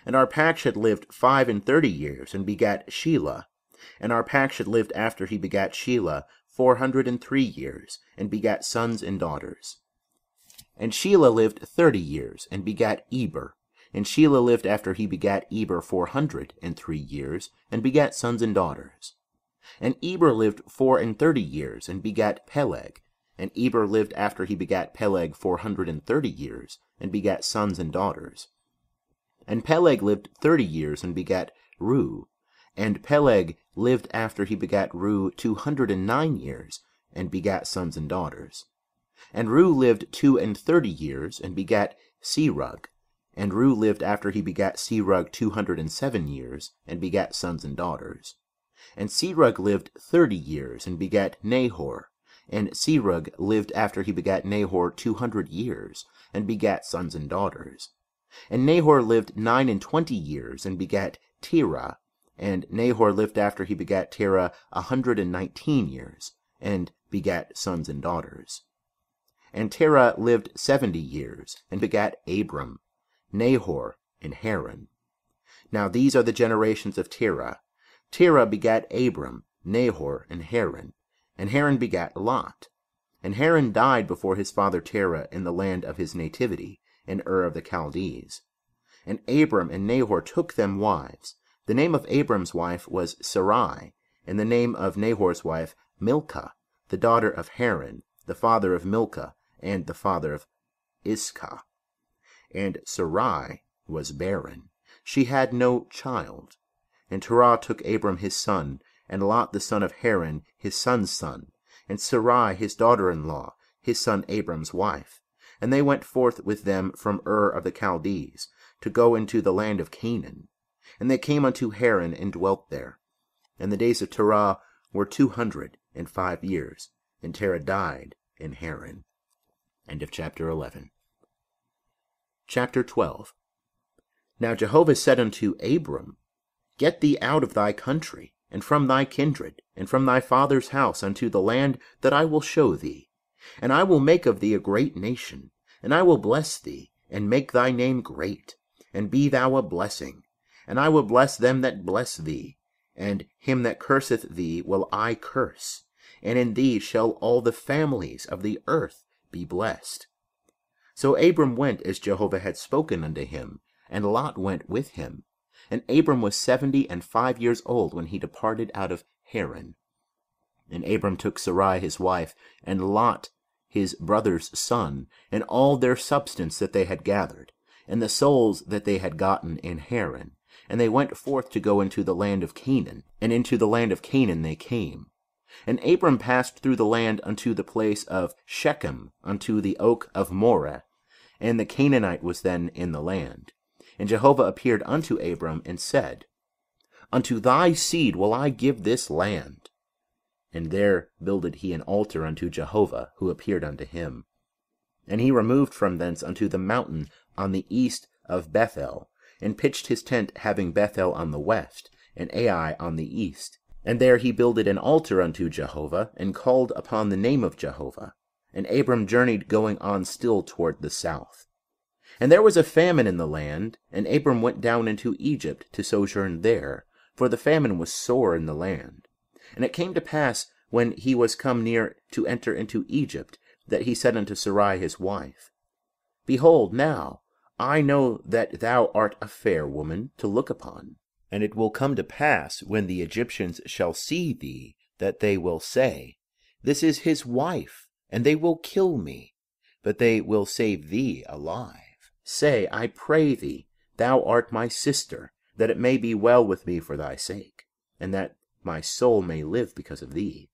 And Arpachshad lived 35 years, and begat Shelah. And Arpachshad lived after he begat Shelah 403 years, and begat sons and daughters. And Shelah lived 30 years, and begat Eber. And Shelah lived after he begat Eber 403 years, and begat sons and daughters. And Eber lived 34 years, and begat Peleg. And Eber lived after he begat Peleg 430 years, and begat sons and daughters. And Peleg lived 30 years, and begat Reu. And Peleg lived after he begat Reu 209 years, and begat sons and daughters. And Reu lived 32 years, and begat Serug. And Reu lived after he begat Serug 207 years, and begat sons and daughters. And Serug lived 30 years, and begat Nahor. And Serug lived after he begat Nahor 200 years, and begat sons and daughters. And Nahor lived 29 years, and begat Terah. And Nahor lived after he begat Terah 119 years, and begat sons and daughters. And Terah lived 70 years, and begat Abram, Nahor, and Haran. Now these are the generations of Terah. Terah begat Abram, Nahor, and Haran. And Haran begat Lot. And Haran died before his father Terah in the land of his nativity, in Ur of the Chaldees. And Abram and Nahor took them wives. The name of Abram's wife was Sarai, and the name of Nahor's wife Milcah, the daughter of Haran, the father of Milcah, and the father of Iscah. And Sarai was barren. She had no child. And Terah took Abram his son, and Lot the son of Haran his son's son, and Sarai his daughter-in-law, his son Abram's wife. And they went forth with them from Ur of the Chaldees, to go into the land of Canaan. And they came unto Haran, and dwelt there. And the days of Terah were 205 years, and Terah died in Haran. End of chapter 11. Chapter 12. Now Jehovah said unto Abram, Get thee out of thy country, and from thy kindred, and from thy father's house, unto the land that I will show thee. And I will make of thee a great nation, and I will bless thee, and make thy name great, and be thou a blessing. And I will bless them that bless thee, and him that curseth thee will I curse. And in thee shall all the families of the earth be blessed. So Abram went as Jehovah had spoken unto him, and Lot went with him. And Abram was 75 years old when he departed out of Haran. And Abram took Sarai his wife, and Lot his brother's son, and all their substance that they had gathered, and the souls that they had gotten in Haran. And they went forth to go into the land of Canaan, and into the land of Canaan they came. And Abram passed through the land unto the place of Shechem, unto the oak of Moreh, and the Canaanite was then in the land. And Jehovah appeared unto Abram, and said, Unto thy seed will I give this land. And there builded he an altar unto Jehovah, who appeared unto him. And he removed from thence unto the mountain on the east of Bethel, and pitched his tent, having Bethel on the west, and Ai on the east. And there he builded an altar unto Jehovah, and called upon the name of Jehovah. And Abram journeyed, going on still toward the south. And there was a famine in the land, and Abram went down into Egypt to sojourn there, for the famine was sore in the land. And it came to pass, when he was come near to enter into Egypt, that he said unto Sarai his wife, Behold, now I know that thou art a fair woman to look upon. And it will come to pass, when the Egyptians shall see thee, that they will say, This is his wife, and they will kill me, but they will save thee alive. Say, I pray thee, thou art my sister, that it may be well with me for thy sake, and that my soul may live because of thee.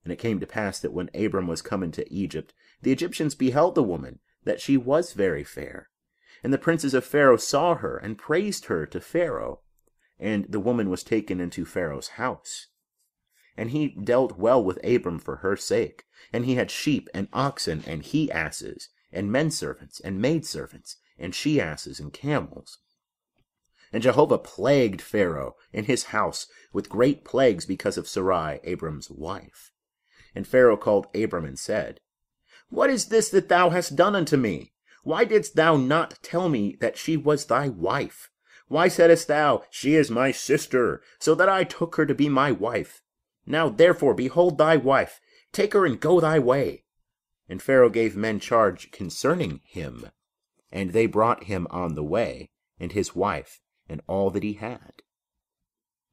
And it came to pass that when Abram was come into Egypt, the Egyptians beheld the woman, that she was very fair. And the princes of Pharaoh saw her, and praised her to Pharaoh. And the woman was taken into Pharaoh's house. And he dealt well with Abram for her sake. And he had sheep, and oxen, and he-asses, and men-servants, and maid-servants, and she-asses, and camels. And Jehovah plagued Pharaoh and his house with great plagues because of Sarai, Abram's wife. And Pharaoh called Abram and said, What is this that thou hast done unto me? Why didst thou not tell me that she was thy wife? Why saidst thou, She is my sister, so that I took her to be my wife? Now therefore behold thy wife, take her and go thy way. And Pharaoh gave men charge concerning him, and they brought him on the way, and his wife, and all that he had.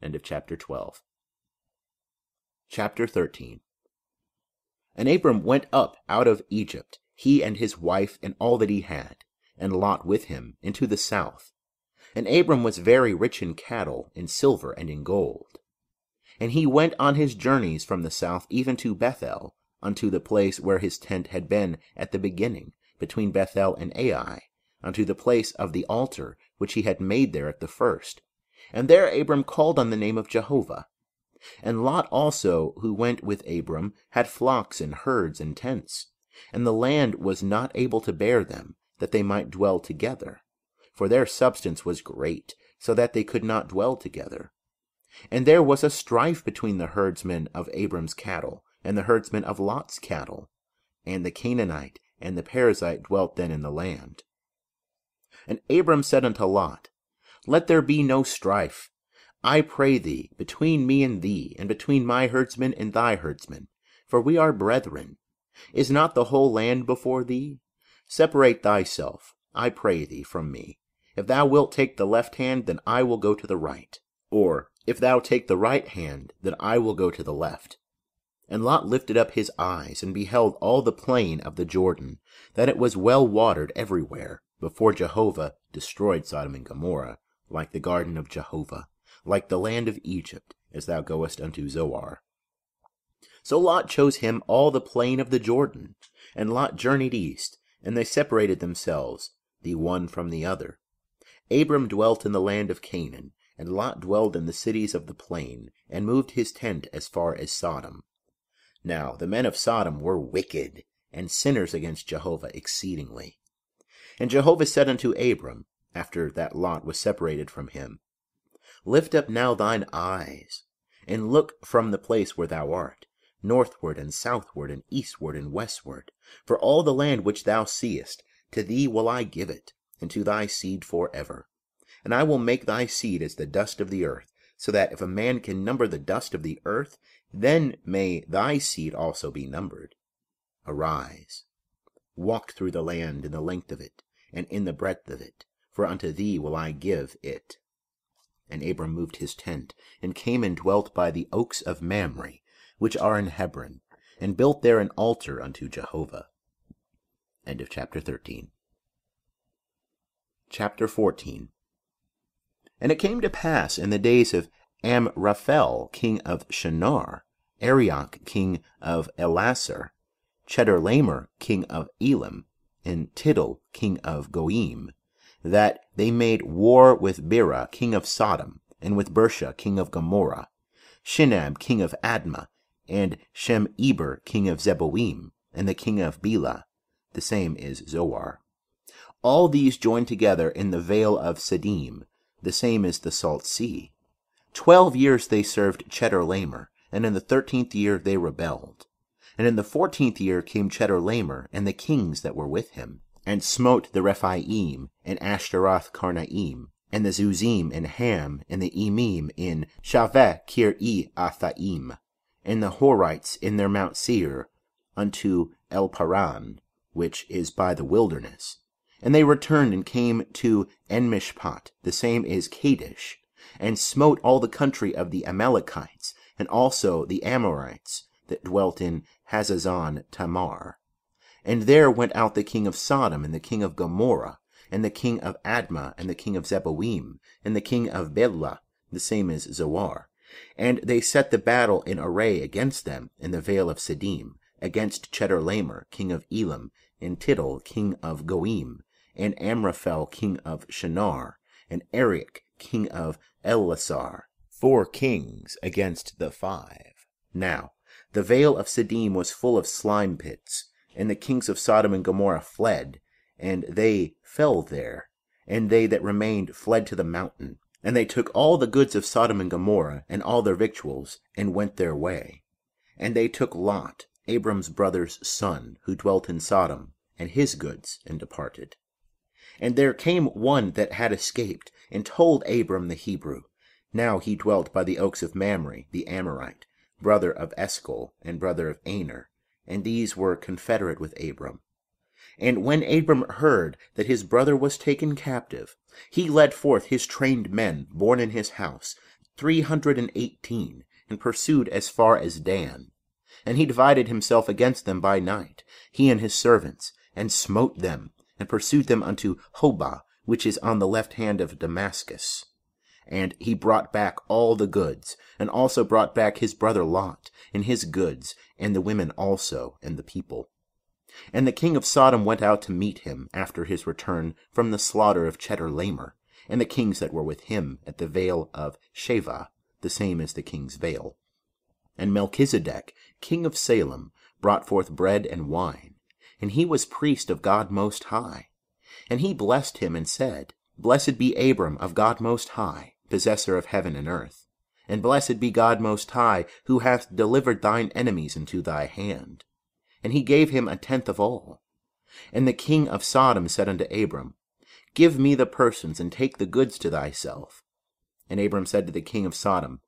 End of chapter 12. Chapter 13. And Abram went up out of Egypt, he and his wife, and all that he had, and Lot with him, into the south. And Abram was very rich in cattle, in silver, and in gold. And he went on his journeys from the south even to Bethel, unto the place where his tent had been at the beginning, between Bethel and Ai, unto the place of the altar which he had made there at the first. And there Abram called on the name of Jehovah. And Lot also, who went with Abram, had flocks and herds and tents. And the land was not able to bear them, that they might dwell together. For their substance was great, so that they could not dwell together. And there was a strife between the herdsmen of Abram's cattle, and the herdsmen of Lot's cattle. And the Canaanite and the Perizzite dwelt then in the land. And Abram said unto Lot, Let there be no strife, I pray thee, between me and thee, and between my herdsmen and thy herdsmen, for we are brethren. Is not the whole land before thee? Separate thyself, I pray thee, from me. If thou wilt take the left hand, then I will go to the right. Or, if thou take the right hand, then I will go to the left. And Lot lifted up his eyes, and beheld all the plain of the Jordan, that it was well watered everywhere, before Jehovah destroyed Sodom and Gomorrah, like the garden of Jehovah, like the land of Egypt, as thou goest unto Zoar. So Lot chose him all the plain of the Jordan, and Lot journeyed east, and they separated themselves, the one from the other. Abram dwelt in the land of Canaan, and Lot dwelled in the cities of the plain, and moved his tent as far as Sodom. Now the men of Sodom were wicked, and sinners against Jehovah exceedingly. And Jehovah said unto Abram, after that Lot was separated from him, Lift up now thine eyes, and look from the place where thou art, northward and southward and eastward and westward. For all the land which thou seest, to thee will I give it, and to thy seed forever. And I will make thy seed as the dust of the earth, so that if a man can number the dust of the earth, then may thy seed also be numbered. Arise, walk through the land in the length of it, and in the breadth of it, for unto thee will I give it. And Abram moved his tent, and came and dwelt by the oaks of Mamre, which are in Hebron, and built there an altar unto Jehovah. End of chapter 13. Chapter 14. And it came to pass in the days of Amraphel, king of Shinar, Arioch, king of Elasar, Chedorlaomer, king of Elam, and Tidal, king of Goim, that they made war with Bera, king of Sodom, and with Bersha, king of Gomorrah, Shinab, king of Admah, and Shem-Eber, king of Zeboim, and the king of Bela, the same is Zoar. All these joined together in the vale of Siddim, the same is the Salt Sea. 12 years they served Chedorlaomer, and in the 13th year they rebelled. And in the 14th year came Chedorlaomer and the kings that were with him, and smote the Rephaim, and Ashtaroth Karnaim, and the Zuzim in Ham, and the Emim in Shaveh Kir-e-Athaim, and the Horites in their Mount Seir, unto El-Paran, which is by the wilderness. And they returned and came to En-Mishpat, the same is Kadesh, and smote all the country of the Amalekites, and also the Amorites that dwelt in Hazazon Tamar. And there went out the king of Sodom, and the king of Gomorrah, and the king of Admah, and the king of Zeboim, and the king of Bela, the same is Zoar. And they set the battle in array against them in the vale of Siddim, against Chedorlaomer, king of Elam, and Tidal, king of Goim, and Amraphel, king of Shinar, and Arioch, king of Elasar, 4 kings against the 5. Now the vale of Siddim was full of slime pits, and the kings of Sodom and Gomorrah fled, and they fell there, and they that remained fled to the mountain. And they took all the goods of Sodom and Gomorrah, and all their victuals, and went their way. And they took Lot, Abram's brother's son, who dwelt in Sodom, and his goods, and departed. And there came one that had escaped, and told Abram the Hebrew. Now he dwelt by the oaks of Mamre, the Amorite, brother of Eshcol, and brother of Aner, and these were confederate with Abram. And when Abram heard that his brother was taken captive, he led forth his trained men born in his house, 318, and pursued as far as Dan. And he divided himself against them by night, he and his servants, and smote them, and pursued them unto Hobah, which is on the left hand of Damascus. And he brought back all the goods, and also brought back his brother Lot, and his goods, and the women also, and the people. And the king of Sodom went out to meet him after his return from the slaughter of Chedorlaomer, and the kings that were with him at the vale of Shavah, the same as the king's vale. And Melchizedek, king of Salem, brought forth bread and wine, and he was priest of God Most High. And he blessed him and said, Blessed be Abram of God Most High, possessor of heaven and earth. And blessed be God Most High, who hath delivered thine enemies into thy hand. And he gave him 1/10 of all. And the king of Sodom said unto Abram, Give me the persons, and take the goods to thyself. And Abram said to the king of Sodom,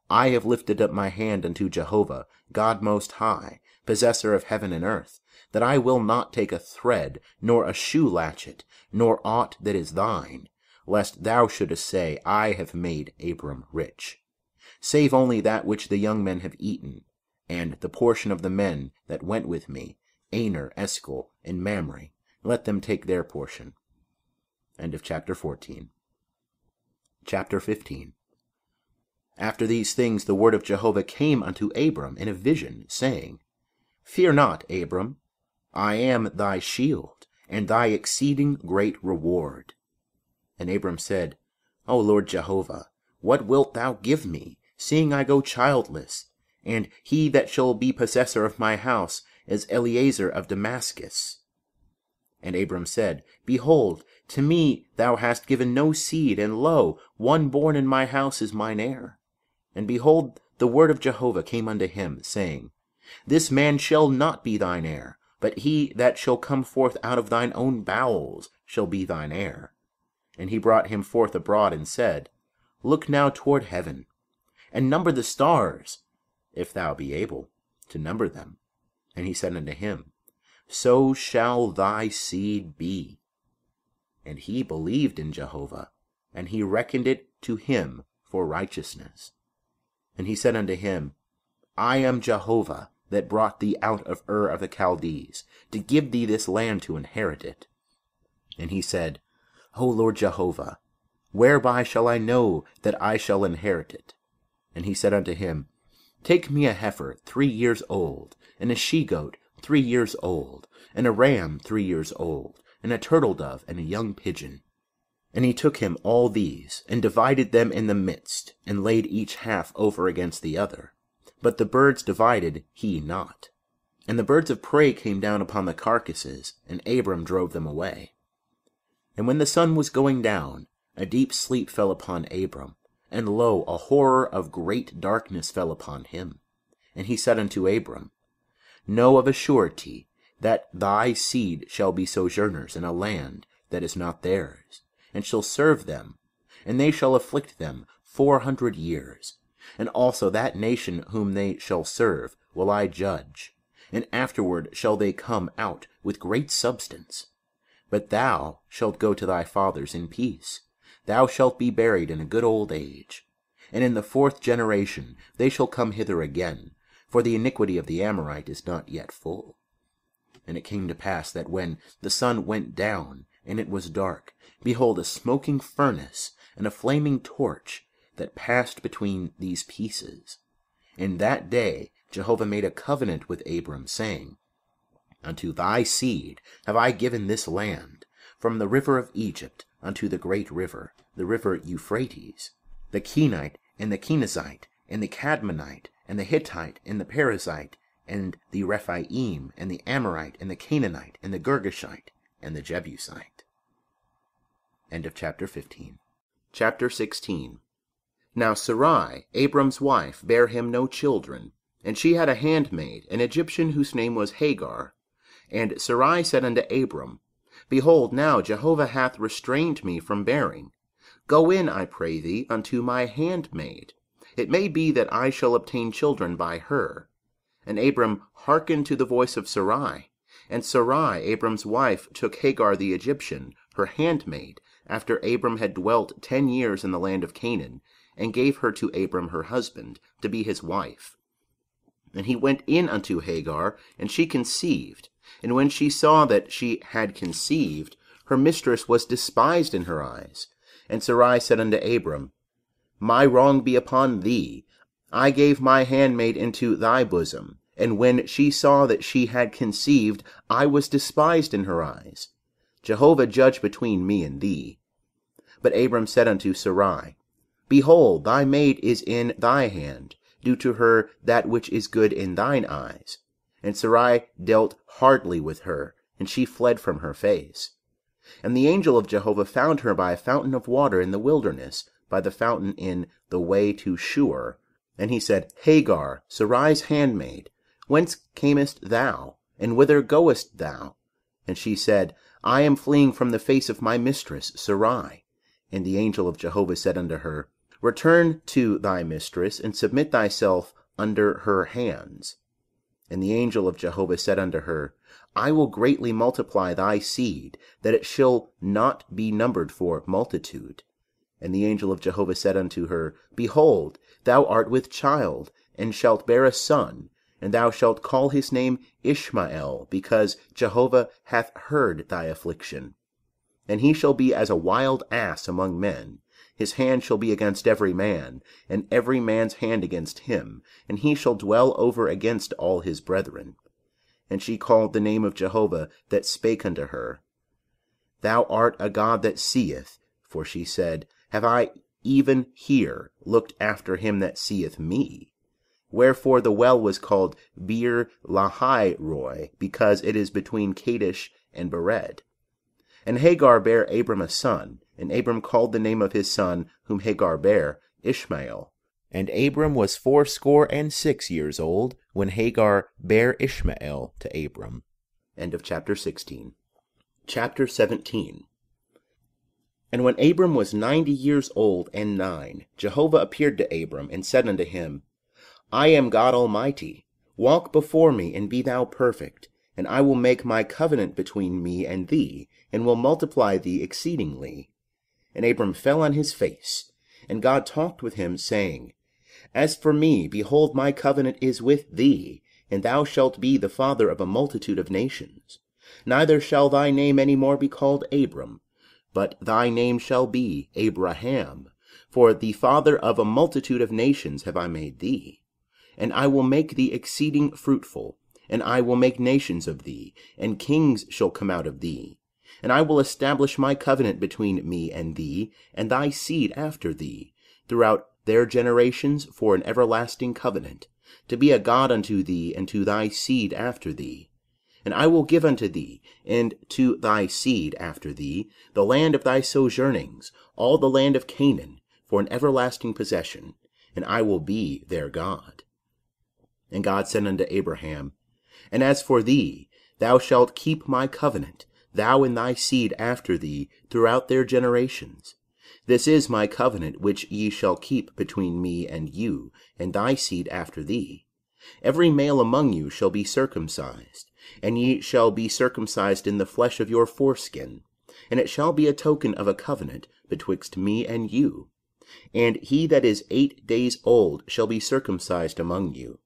I have lifted up my hand unto Jehovah, God Most High, possessor of heaven and earth, that I will not take a thread, nor a shoe latchet, nor aught that is thine, lest thou shouldest say, I have made Abram rich. Save only that which the young men have eaten, and the portion of the men that went with me, Aner, Eshcol, and Mamre, let them take their portion. End of chapter 14. Chapter 15. After these things the word of Jehovah came unto Abram in a vision, saying, Fear not, Abram, I am thy shield, and thy exceeding great reward. And Abram said, O Lord Jehovah, what wilt thou give me, seeing I go childless, and he that shall be possessor of my house is Eliezer of Damascus? And Abram said, Behold, to me thou hast given no seed, and lo, one born in my house is mine heir. And behold, the word of Jehovah came unto him, saying, This man shall not be thine heir, but he that shall come forth out of thine own bowels shall be thine heir. And he brought him forth abroad, and said, Look now toward heaven, and number the stars, if thou be able to number them. And he said unto him, So shall thy seed be. And he believed in Jehovah, and he reckoned it to him for righteousness. And he said unto him, I am Jehovah, that brought thee out of Ur of the Chaldees, to give thee this land to inherit it. And he said, O Lord Jehovah, whereby shall I know that I shall inherit it? And he said unto him, Take me a heifer 3 years old, and a she-goat 3 years old, and a ram 3 years old, and a turtle-dove, and a young pigeon. And he took him all these, and divided them in the midst, and laid each half over against the other. But the birds divided he not. And the birds of prey came down upon the carcasses, and Abram drove them away. And when the sun was going down, a deep sleep fell upon Abram, and lo, a horror of great darkness fell upon him. And he said unto Abram, Know of a surety that thy seed shall be sojourners in a land that is not theirs, and shall serve them, and they shall afflict them 400 years. And also that nation whom they shall serve will I judge, and afterward shall they come out with great substance. But thou shalt go to thy fathers in peace. Thou shalt be buried in a good old age. And in the 4th generation they shall come hither again, for the iniquity of the Amorite is not yet full. And it came to pass that when the sun went down, and it was dark, behold, a smoking furnace and a flaming torch that passed between these pieces. In that day Jehovah made a covenant with Abram, saying, Unto thy seed have I given this land, from the river of Egypt unto the great river, the river Euphrates, the Kenite, and the Kenizzite, and the Cadmonite, and the Hittite, and the Perizzite, and the Rephaim, and the Amorite, and the Canaanite, and the Girgashite, and the Jebusite. End of chapter 15. Chapter 16. Now Sarai, Abram's wife, bare him no children, and she had a handmaid, an Egyptian, whose name was Hagar. And Sarai said unto Abram, Behold, now Jehovah hath restrained me from bearing. Go in, I pray thee, unto my handmaid. It may be that I shall obtain children by her. And Abram hearkened to the voice of Sarai. And Sarai, Abram's wife, took Hagar the Egyptian, her handmaid, after Abram had dwelt 10 years in the land of Canaan, and gave her to Abram her husband, to be his wife. And he went in unto Hagar, and she conceived. And when she saw that she had conceived, her mistress was despised in her eyes. And Sarai said unto Abram, My wrong be upon thee. I gave my handmaid into thy bosom, and when she saw that she had conceived, I was despised in her eyes. Jehovah judge between me and thee. But Abram said unto Sarai, Behold, thy maid is in thy hand. Do to her that which is good in thine eyes. And Sarai dealt hardly with her, and she fled from her face. And the angel of Jehovah found her by a fountain of water in the wilderness, by the fountain in the way to Shur. And he said, Hagar, Sarai's handmaid, whence camest thou, and whither goest thou? And she said, I am fleeing from the face of my mistress Sarai. And the angel of Jehovah said unto her, Return to thy mistress, and submit thyself under her hands. And the angel of Jehovah said unto her, I will greatly multiply thy seed, that it shall not be numbered for multitude. And the angel of Jehovah said unto her, Behold, thou art with child, and shalt bear a son, and thou shalt call his name Ishmael, because Jehovah hath heard thy affliction. And he shall be as a wild ass among men. His hand shall be against every man, and every man's hand against him, and he shall dwell over against all his brethren. And she called the name of Jehovah that spake unto her, Thou art a God that seeth, for she said, Have I even here looked after him that seeth me? Wherefore the well was called Beer Lahai Roi, because it is between Kadesh and Bered. And Hagar bare Abram a son, and Abram called the name of his son, whom Hagar bare, Ishmael. And Abram was 86 years old, when Hagar bare Ishmael to Abram. End of chapter 16. Chapter 17. And when Abram was 90 years old and 9, Jehovah appeared to Abram, and said unto him, I am God Almighty. Walk before me, and be thou perfect. And I will make my covenant between me and thee, and will multiply thee exceedingly. And Abram fell on his face. And God talked with him, saying, As for me, behold, my covenant is with thee, and thou shalt be the father of a multitude of nations. Neither shall thy name any more be called Abram, but thy name shall be Abraham, for the father of a multitude of nations have I made thee. And I will make thee exceeding fruitful, and I will make nations of thee, and kings shall come out of thee. And I will establish my covenant between me and thee, and thy seed after thee, throughout their generations for an everlasting covenant, to be a God unto thee and to thy seed after thee. And I will give unto thee, and to thy seed after thee, the land of thy sojournings, all the land of Canaan, for an everlasting possession, and I will be their God. And God said unto Abraham, And as for thee, thou shalt keep my covenant, thou and thy seed after thee, throughout their generations. This is my covenant which ye shall keep between me and you, and thy seed after thee. Every male among you shall be circumcised, and ye shall be circumcised in the flesh of your foreskin, and it shall be a token of a covenant betwixt me and you. And he that is 8 days old shall be circumcised among you.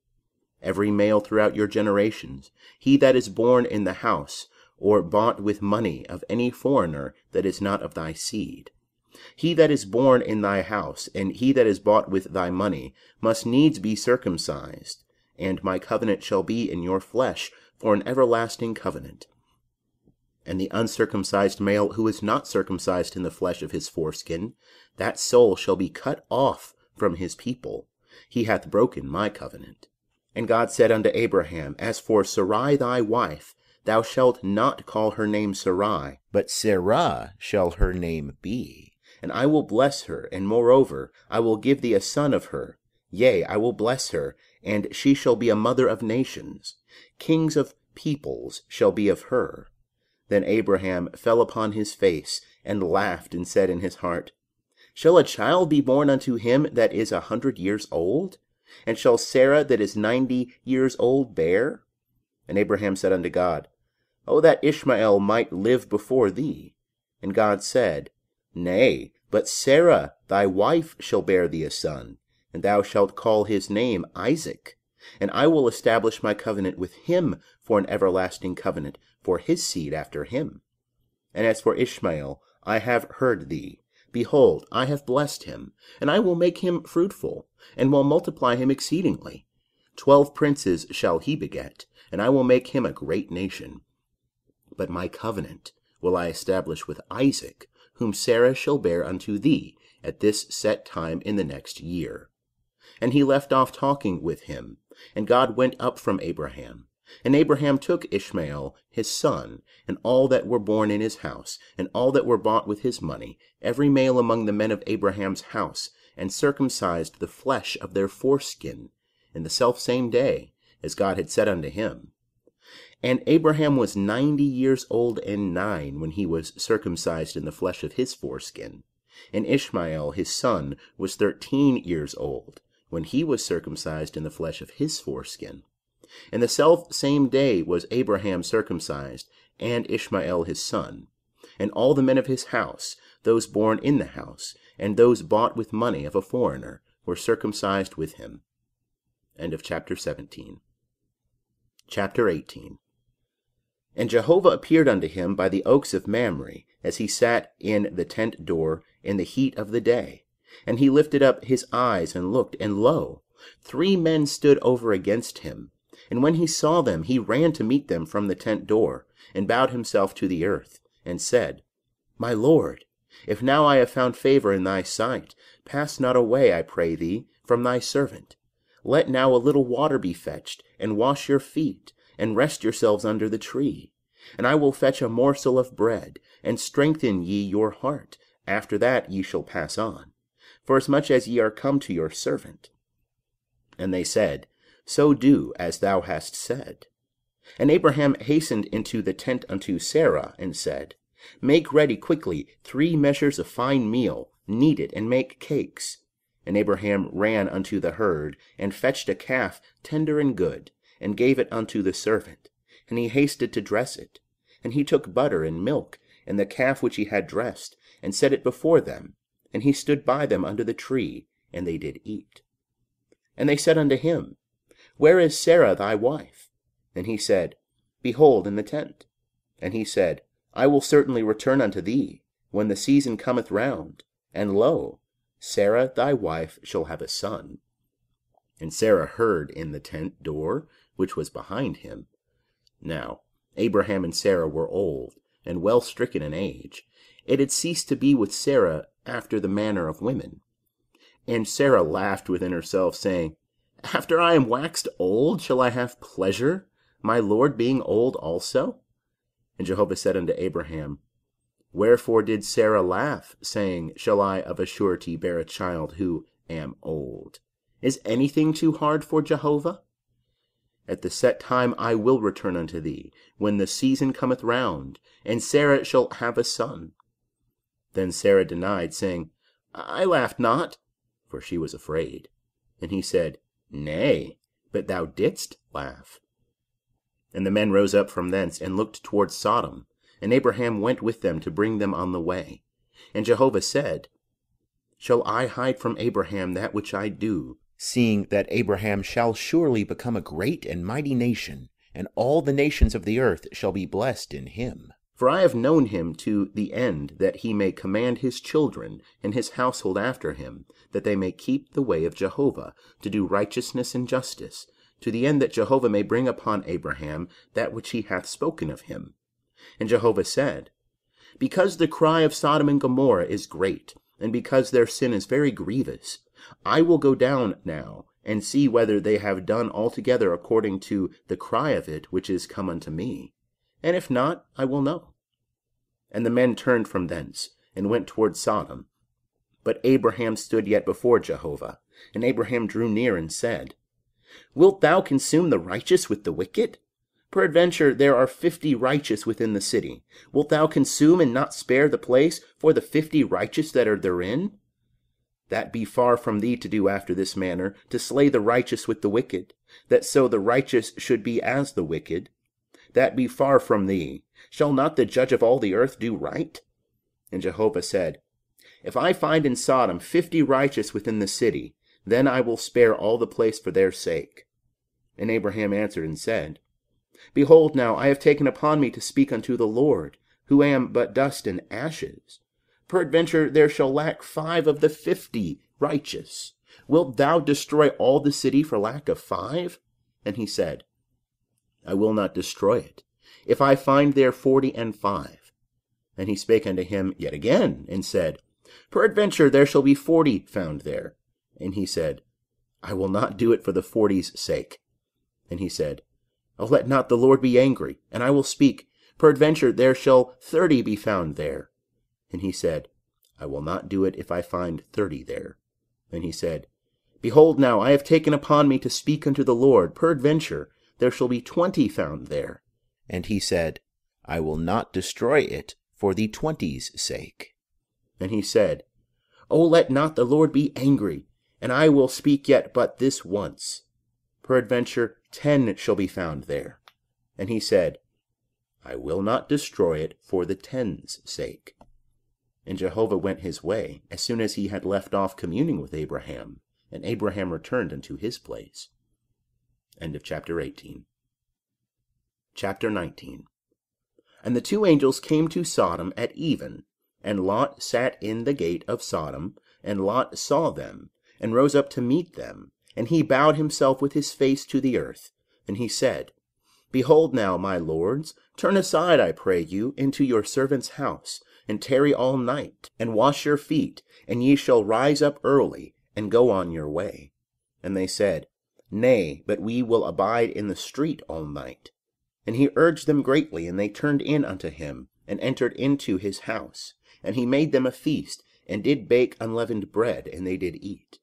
Every male throughout your generations, he that is born in the house, or bought with money of any foreigner that is not of thy seed. He that is born in thy house, and he that is bought with thy money, must needs be circumcised, and my covenant shall be in your flesh for an everlasting covenant. And the uncircumcised male who is not circumcised in the flesh of his foreskin, that soul shall be cut off from his people. He hath broken my covenant. And God said unto Abraham, As for Sarai thy wife, thou shalt not call her name Sarai, but Sarah shall her name be. And I will bless her, and moreover, I will give thee a son of her. Yea, I will bless her, and she shall be a mother of nations. Kings of peoples shall be of her. Then Abraham fell upon his face, and laughed, and said in his heart, Shall a child be born unto him that is 100 years old? And shall Sarah that is 90 years old bear? And Abraham said unto God, O that Ishmael might live before thee. And God said, Nay, but Sarah thy wife shall bear thee a son, and thou shalt call his name Isaac. And I will establish my covenant with him for an everlasting covenant for his seed after him. And as for Ishmael, I have heard thee. Behold, I have blessed him, and I will make him fruitful, and will multiply him exceedingly. 12 princes shall he beget, and I will make him a great nation. But my covenant will I establish with Isaac, whom Sarah shall bear unto thee at this set time in the next year. And he left off talking with him, and God went up from Abraham. And Abraham took Ishmael his son, and all that were born in his house, and all that were bought with his money, every male among the men of Abraham's house, and circumcised the flesh of their foreskin, in the selfsame day, as God had said unto him. And Abraham was 90 years old and 9 when he was circumcised in the flesh of his foreskin. And Ishmael his son was 13 years old when he was circumcised in the flesh of his foreskin. And the selfsame day was Abraham circumcised, and Ishmael his son. And all the men of his house, those born in the house, and those bought with money of a foreigner, were circumcised with him. End of chapter 17. Chapter 18. And Jehovah appeared unto him by the oaks of Mamre, as he sat in the tent door in the heat of the day. And he lifted up his eyes and looked, and lo, 3 men stood over against him. And when he saw them, he ran to meet them from the tent door, and bowed himself to the earth, and said, My Lord, if now I have found favor in thy sight, pass not away, I pray thee, from thy servant. Let now a little water be fetched, and wash your feet, and rest yourselves under the tree. And I will fetch a morsel of bread, and strengthen ye your heart. After that ye shall pass on, forasmuch as ye are come to your servant. And they said, So do as thou hast said. And Abraham hastened into the tent unto Sarah, and said, Make ready quickly 3 measures of fine meal, knead it, and make cakes. And Abraham ran unto the herd, and fetched a calf tender and good, and gave it unto the servant. And he hasted to dress it. And he took butter and milk, and the calf which he had dressed, and set it before them. And he stood by them under the tree, and they did eat. And they said unto him, Where is Sarah thy wife? And he said, Behold, in the tent. And he said, I will certainly return unto thee, when the season cometh round, and lo, Sarah thy wife shall have a son. And Sarah heard in the tent door, which was behind him. Now Abraham and Sarah were old, and well stricken in age. It had ceased to be with Sarah after the manner of women. And Sarah laughed within herself, saying, After I am waxed old, shall I have pleasure, my Lord being old also? And Jehovah said unto Abraham, Wherefore did Sarah laugh, saying, Shall I of a surety bear a child who am old? Is anything too hard for Jehovah? At the set time I will return unto thee, when the season cometh round, and Sarah shall have a son. Then Sarah denied, saying, I laughed not, for she was afraid. And he said, Nay, but thou didst laugh. And the men rose up from thence, and looked toward Sodom. And Abraham went with them to bring them on the way. And Jehovah said, Shall I hide from Abraham that which I do, seeing that Abraham shall surely become a great and mighty nation, and all the nations of the earth shall be blessed in him? For I have known him to the end that he may command his children and his household after him, that they may keep the way of Jehovah, to do righteousness and justice, to the end that Jehovah may bring upon Abraham that which he hath spoken of him. And Jehovah said, Because the cry of Sodom and Gomorrah is great, and because their sin is very grievous, I will go down now, and see whether they have done altogether according to the cry of it which is come unto me. And if not, I will know. And the men turned from thence, and went toward Sodom. But Abraham stood yet before Jehovah. And Abraham drew near and said, Wilt thou consume the righteous with the wicked? Peradventure there are 50 righteous within the city. Wilt thou consume and not spare the place for the 50 righteous that are therein? That be far from thee to do after this manner, to slay the righteous with the wicked, that so the righteous should be as the wicked. That be far from thee. Shall not the judge of all the earth do right? And Jehovah said, If I find in Sodom 50 righteous within the city, then I will spare all the place for their sake. And Abraham answered and said, Behold now, I have taken upon me to speak unto the Lord, who am but dust and ashes. Peradventure there shall lack 5 of the 50 righteous. Wilt thou destroy all the city for lack of 5? And he said, I will not destroy it, if I find there 45. And he spake unto him yet again, and said, Peradventure there shall be 40 found there. And he said, I will not do it for the 40's sake. And he said, Oh, let not the Lord be angry, and I will speak. Peradventure there shall 30 be found there. And he said, I will not do it if I find 30 there. And he said, Behold now, I have taken upon me to speak unto the Lord. Peradventure there shall be 20 found there. And he said, I will not destroy it for the 20's sake. And he said, Oh, let not the Lord be angry, and I will speak yet but this once. Peradventure 10 shall be found there. And he said, I will not destroy it for the 10's sake. And Jehovah went his way, as soon as he had left off communing with Abraham, and Abraham returned unto his place. End of chapter 18. Chapter 19. And the 2 angels came to Sodom at even, and Lot sat in the gate of Sodom, and Lot saw them, and rose up to meet them, and he bowed himself with his face to the earth. And he said, Behold now, my lords, turn aside, I pray you, into your servant's house, and tarry all night, and wash your feet, and ye shall rise up early, and go on your way. And they said, Nay, but we will abide in the street all night. And he urged them greatly, and they turned in unto him, and entered into his house. And he made them a feast, and did bake unleavened bread, and they did eat.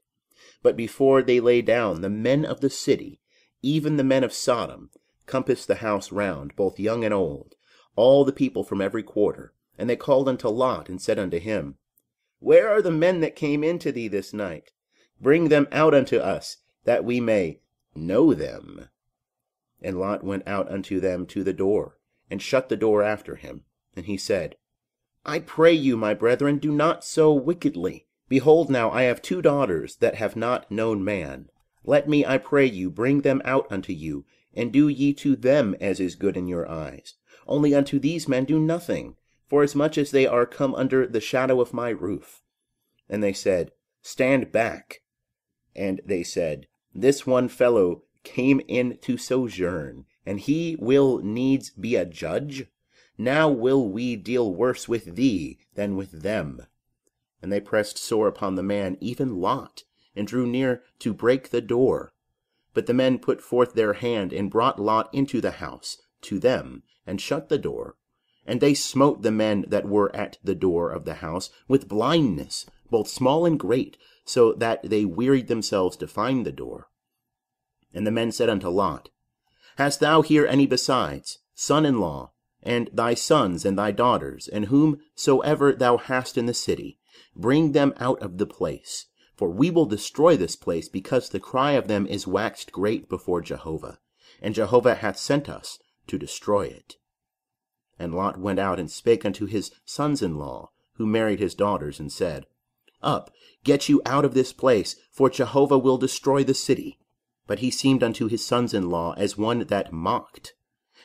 But before they lay down, the men of the city, even the men of Sodom, compassed the house round, both young and old, all the people from every quarter. And they called unto Lot, and said unto him, Where are the men that came into thee this night? Bring them out unto us, that we may know them. And Lot went out unto them to the door, and shut the door after him. And he said, I pray you, my brethren, do not so wickedly. Behold now, I have 2 daughters that have not known man. Let me, I pray you, bring them out unto you, and do ye to them as is good in your eyes. Only unto these men do nothing, forasmuch as they are come under the shadow of my roof. And they said, Stand back. And they said, This one fellow came in to sojourn, and he will needs be a judge. Now will we deal worse with thee than with them. And they pressed sore upon the man, even Lot, and drew near to break the door. But the men put forth their hand, and brought Lot into the house to them, and shut the door. And they smote the men that were at the door of the house with blindness, both small and great, so that they wearied themselves to find the door. And the men said unto Lot, Hast thou here any besides, son-in-law, and thy sons and thy daughters, and whomsoever thou hast in the city? Bring them out of the place, for we will destroy this place, because the cry of them is waxed great before Jehovah, and Jehovah hath sent us to destroy it. And Lot went out and spake unto his sons-in-law, who married his daughters, and said, Up, get you out of this place, for Jehovah will destroy the city. But he seemed unto his sons-in-law as one that mocked.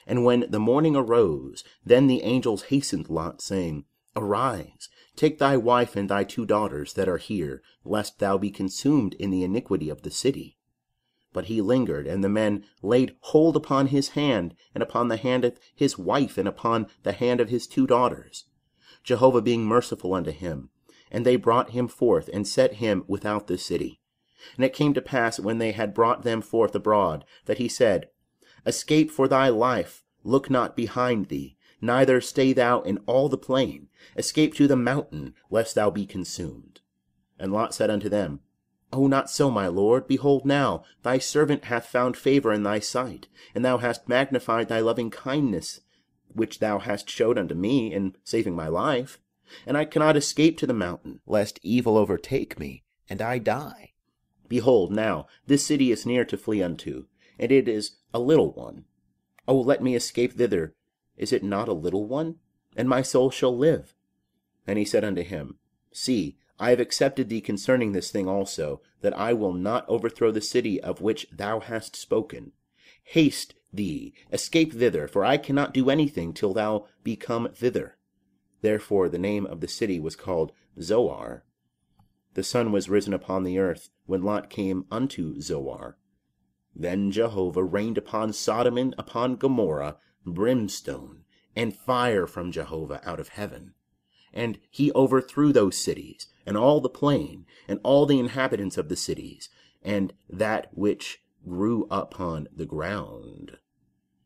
And when the morning arose, then the angels hastened Lot, saying, Arise, take thy wife and thy 2 daughters that are here, lest thou be consumed in the iniquity of the city. But he lingered, and the men laid hold upon his hand, and upon the hand of his wife, and upon the hand of his 2 daughters, Jehovah being merciful unto him. And they brought him forth, and set him without the city. And it came to pass, when they had brought them forth abroad, that he said, Escape for thy life, look not behind thee, neither stay thou in all the plain. Escape to the mountain, lest thou be consumed. And Lot said unto them, O not so, my lord. Behold now, thy servant hath found favor in thy sight, and thou hast magnified thy loving kindness, which thou hast showed unto me in saving my life. And I cannot escape to the mountain, lest evil overtake me, and I die. Behold, now this city is near to flee unto, and it is a little one. O let me escape thither. Is it not a little one? And my soul shall live. And he said unto him, See, I have accepted thee concerning this thing also, that I will not overthrow the city of which thou hast spoken. Haste thee, escape thither, for I cannot do anything till thou be come thither. Therefore the name of the city was called Zoar. The sun was risen upon the earth, when Lot came unto Zoar. Then Jehovah rained upon Sodom and upon Gomorrah brimstone and fire from Jehovah out of heaven. And he overthrew those cities, and all the plain, and all the inhabitants of the cities, and that which grew upon the ground.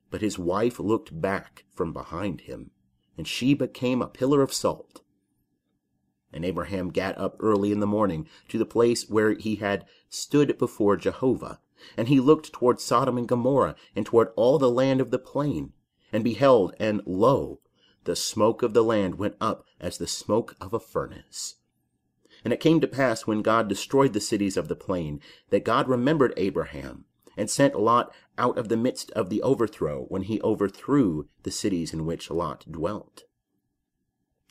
But his wife looked back from behind him, and she became a pillar of salt. And Abraham gat up early in the morning to the place where he had stood before Jehovah. And he looked toward Sodom and Gomorrah, and toward all the land of the plain, and beheld, and lo, the smoke of the land went up as the smoke of a furnace. And it came to pass, when God destroyed the cities of the plain, that God remembered Abraham, and sent Lot out of the midst of the overthrow, when he overthrew the cities in which Lot dwelt.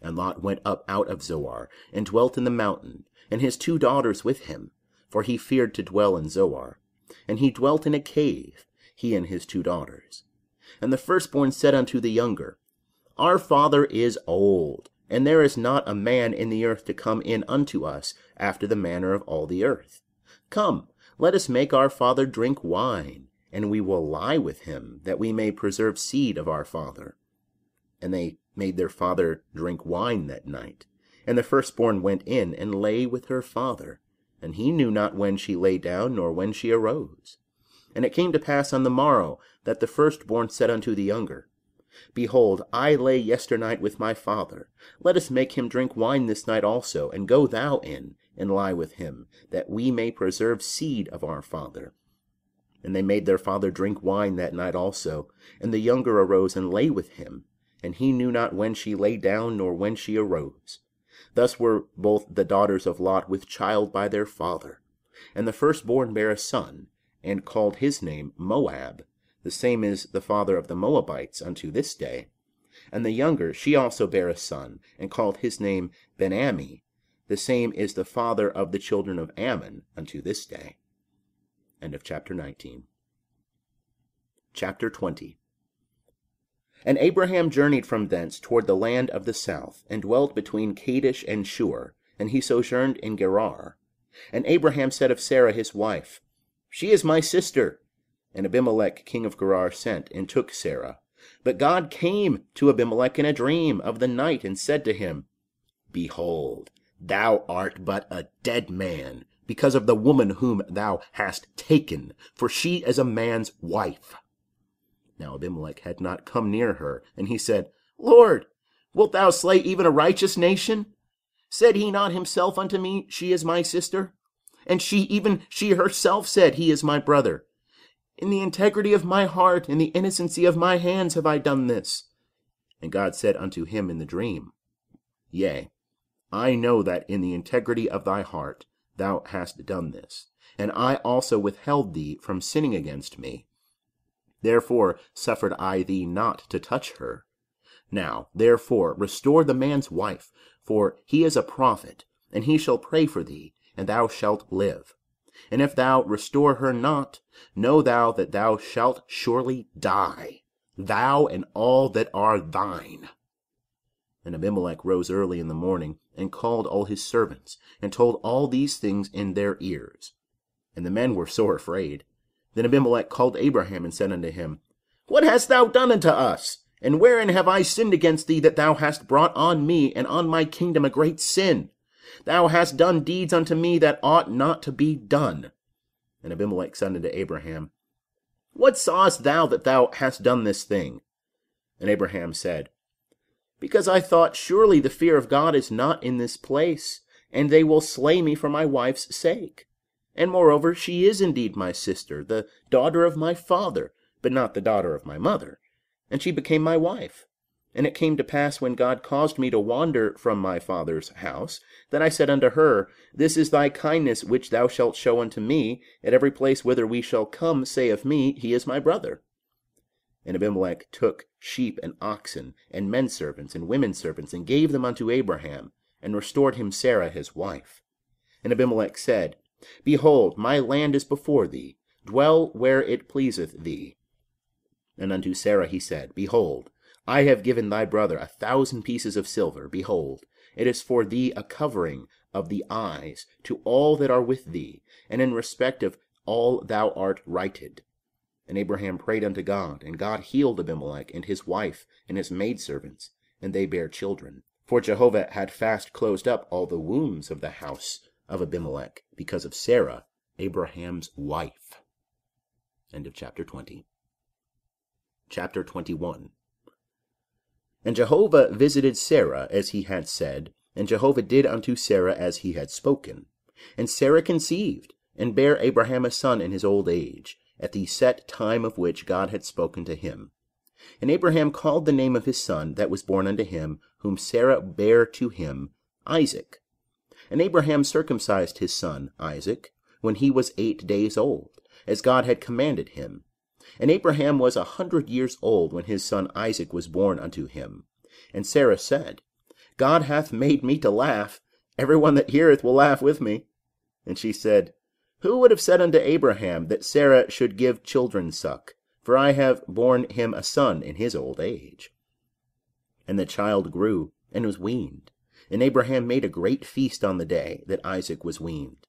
And Lot went up out of Zoar, and dwelt in the mountain, and his 2 daughters with him, for he feared to dwell in Zoar. And he dwelt in a cave, he and his 2 daughters. And the firstborn said unto the younger, Our father is old, and there is not a man in the earth to come in unto us after the manner of all the earth. Come, let us make our father drink wine, and we will lie with him, that we may preserve seed of our father. And they made their father drink wine that night. And the firstborn went in and lay with her father. And he knew not when she lay down, nor when she arose. And it came to pass on the morrow, that the firstborn said unto the younger, Behold, I lay yesternight with my father. Let us make him drink wine this night also, and go thou in, and lie with him, that we may preserve seed of our father. And they made their father drink wine that night also. And the younger arose and lay with him, and he knew not when she lay down, nor when she arose. Thus were both the daughters of Lot with child by their father. And the firstborn bare a son, and called his name Moab. The same is the father of the Moabites unto this day. And the younger, she also bare a son, and called his name Ben-Ammi. The same is the father of the children of Ammon unto this day. End of chapter 19. Chapter 20. And Abraham journeyed from thence toward the land of the south, and dwelt between Kadesh and Shur, and he sojourned in Gerar. And Abraham said of Sarah his wife, She is my sister. And Abimelech king of Gerar sent, and took Sarah. But God came to Abimelech in a dream of the night, and said to him, Behold, thou art but a dead man, because of the woman whom thou hast taken, for she is a man's wife. Now Abimelech had not come near her, and he said, Lord, wilt thou slay even a righteous nation? Said he not himself unto me, She is my sister? And she herself said, He is my brother. In the integrity of my heart, in the innocency of my hands have I done this. And God said unto him in the dream, Yea, I know that in the integrity of thy heart thou hast done this, and I also withheld thee from sinning against me. Therefore suffered I thee not to touch her. Now, therefore, restore the man's wife, for he is a prophet, and he shall pray for thee, and thou shalt live. And if thou restore her not, know thou that thou shalt surely die, thou and all that are thine. And Abimelech rose early in the morning, and called all his servants, and told all these things in their ears. And the men were sore afraid. Then Abimelech called Abraham, and said unto him, What hast thou done unto us? And wherein have I sinned against thee, that thou hast brought on me and on my kingdom a great sin? Thou hast done deeds unto me that ought not to be done. And Abimelech said unto Abraham, What sawest thou that thou hast done this thing? And Abraham said, Because I thought, surely the fear of God is not in this place, and they will slay me for my wife's sake. And moreover, she is indeed my sister, the daughter of my father, but not the daughter of my mother. And she became my wife. And it came to pass, when God caused me to wander from my father's house, that I said unto her, This is thy kindness which thou shalt show unto me. At every place whither we shall come, say of me, He is my brother. And Abimelech took sheep and oxen, and men servants, and women servants, and gave them unto Abraham, and restored him Sarah his wife. And Abimelech said, Behold, my land is before thee, dwell where it pleaseth thee. And unto Sarah he said, Behold, I have given thy brother 1,000 pieces of silver. Behold, it is for thee a covering of the eyes to all that are with thee, and in respect of all thou art righted. And Abraham prayed unto God, and God healed Abimelech and his wife and his maidservants, and they bare children. For Jehovah had fast closed up all the wombs of the house of Abimelech, because of Sarah, Abraham's wife. End of chapter 20. Chapter 21. And Jehovah visited Sarah as he had said, and Jehovah did unto Sarah as he had spoken. And Sarah conceived, and bare Abraham a son in his old age, at the set time of which God had spoken to him. And Abraham called the name of his son that was born unto him, whom Sarah bare to him, Isaac. And Abraham circumcised his son Isaac, when he was 8 days old, as God had commanded him. And Abraham was 100 years old when his son Isaac was born unto him. And Sarah said, God hath made me to laugh. Every one that heareth will laugh with me. And she said, Who would have said unto Abraham that Sarah should give children suck? For I have borne him a son in his old age. And the child grew, and was weaned. And Abraham made a great feast on the day that Isaac was weaned.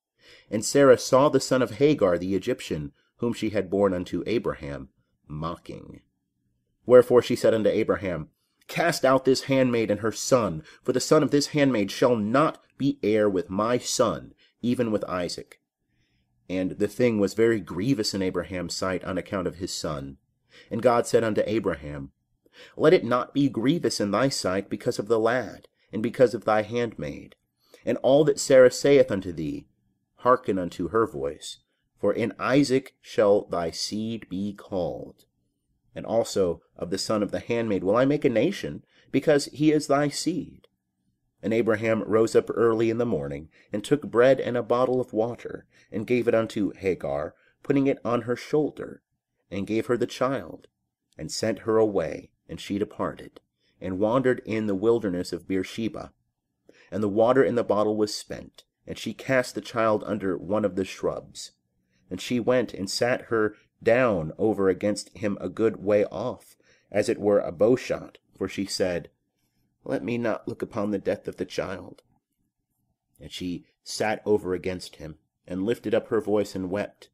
And Sarah saw the son of Hagar the Egyptian, whom she had borne unto Abraham, mocking. Wherefore she said unto Abraham, Cast out this handmaid and her son, for the son of this handmaid shall not be heir with my son, even with Isaac. And the thing was very grievous in Abraham's sight on account of his son. And God said unto Abraham, Let it not be grievous in thy sight because of the lad, and because of thy handmaid. And all that Sarah saith unto thee, hearken unto her voice. For in Isaac shall thy seed be called. And also of the son of the handmaid will I make a nation, because he is thy seed. And Abraham rose up early in the morning, and took bread and a bottle of water, and gave it unto Hagar, putting it on her shoulder, and gave her the child, and sent her away, and she departed, and wandered in the wilderness of Beersheba. And the water in the bottle was spent, and she cast the child under one of the shrubs. And she went and sat her down over against him a good way off, as it were a bowshot, for she said, Let me not look upon the death of the child. And she sat over against him, and lifted up her voice and wept.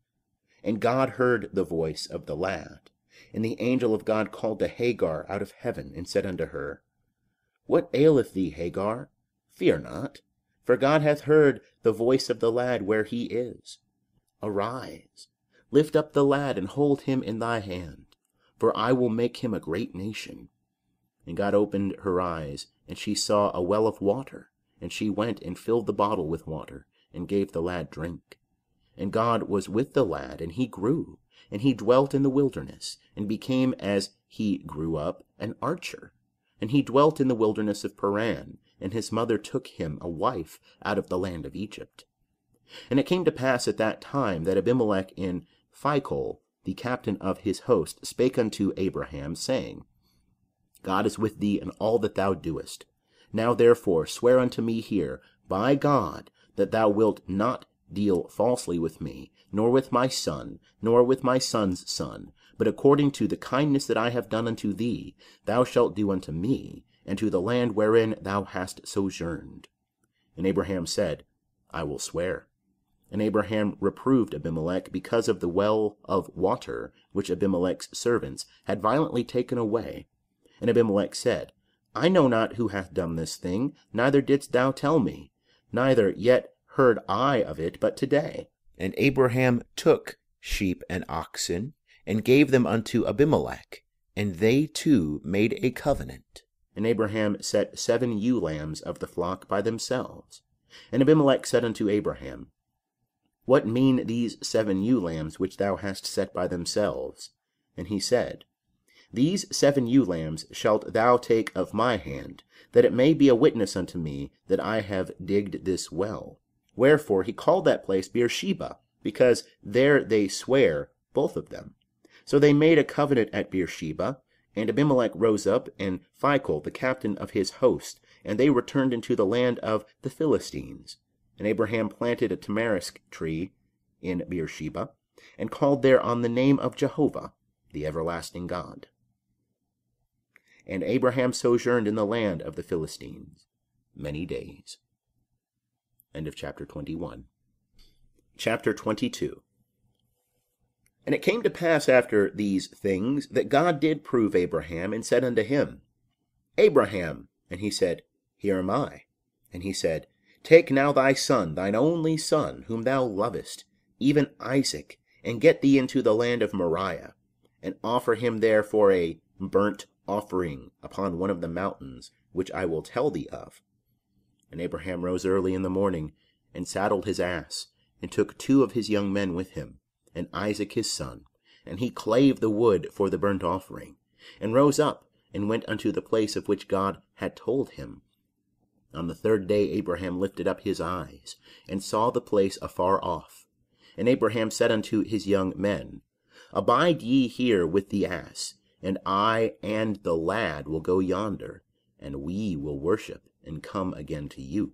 And God heard the voice of the lad. And the angel of God called to Hagar out of heaven, and said unto her, What aileth thee, Hagar? Fear not, for God hath heard the voice of the lad where he is. Arise, lift up the lad, and hold him in thy hand, for I will make him a great nation. And God opened her eyes, and she saw a well of water, and she went and filled the bottle with water, and gave the lad drink. And God was with the lad, and he grew, and he dwelt in the wilderness, and became, as he grew up, an archer. And he dwelt in the wilderness of Paran, and his mother took him a wife out of the land of Egypt. And it came to pass at that time that Abimelech in Phicol, the captain of his host, spake unto Abraham, saying, God is with thee in all that thou doest. Now therefore swear unto me here, by God, that thou wilt not deal falsely with me, nor with my son, nor with my son's son, but according to the kindness that I have done unto thee, thou shalt do unto me, and to the land wherein thou hast sojourned. And Abraham said, I will swear. And Abraham reproved Abimelech because of the well of water which Abimelech's servants had violently taken away. And Abimelech said, I know not who hath done this thing, neither didst thou tell me, neither yet heard I of it but today. And Abraham took sheep and oxen, and gave them unto Abimelech, and they two made a covenant. And Abraham set 7 ewe lambs of the flock by themselves. And Abimelech said unto Abraham, What mean these 7 ewe lambs which thou hast set by themselves? And he said, These 7 ewe lambs shalt thou take of my hand, that it may be a witness unto me that I have digged this well. Wherefore he called that place Beersheba, because there they swear, both of them. So they made a covenant at Beersheba, and Abimelech rose up, and Phicol, the captain of his host, and they returned into the land of the Philistines. And Abraham planted a tamarisk tree in Beersheba, and called there on the name of Jehovah, the everlasting God. And Abraham sojourned in the land of the Philistines many days. End of chapter 21. Chapter 22. And it came to pass after these things, that God did prove Abraham, and said unto him, Abraham. And he said, Here am I. And he said, Take now thy son, thine only son, whom thou lovest, even Isaac, and get thee into the land of Moriah, and offer him there for a burnt offering upon one of the mountains, which I will tell thee of. And Abraham rose early in the morning, and saddled his ass, and took 2 of his young men with him, and Isaac his son, and he clave the wood for the burnt offering, and rose up, and went unto the place of which God had told him. On the 3rd day Abraham lifted up his eyes, and saw the place afar off. And Abraham said unto his young men, Abide ye here with the ass, and I and the lad will go yonder, and we will worship, and come again to you.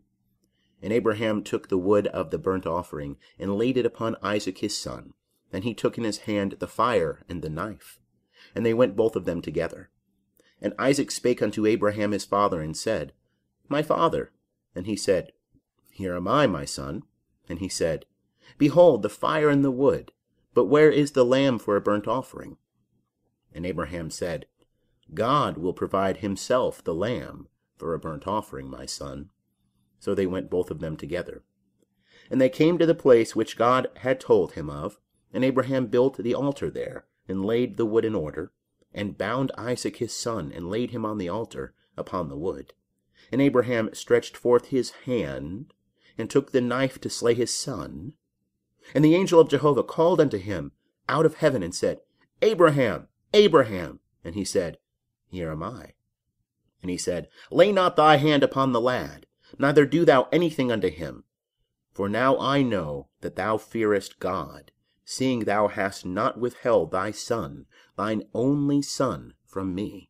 And Abraham took the wood of the burnt offering, and laid it upon Isaac his son. And he took in his hand the fire and the knife. And they went both of them together. And Isaac spake unto Abraham his father, and said, My father. And he said, Here am I, my son. And he said, Behold the fire and the wood, but where is the lamb for a burnt offering? And Abraham said, God will provide himself the lamb for a burnt offering, my son. So they went both of them together. And they came to the place which God had told him of, and Abraham built the altar there, and laid the wood in order, and bound Isaac his son, and laid him on the altar upon the wood. And Abraham stretched forth his hand, and took the knife to slay his son. And the angel of Jehovah called unto him out of heaven, and said, Abraham, Abraham. And he said, Here am I. And he said, Lay not thy hand upon the lad, neither do thou anything unto him. For now I know that thou fearest God, seeing thou hast not withheld thy son, thine only son, from me.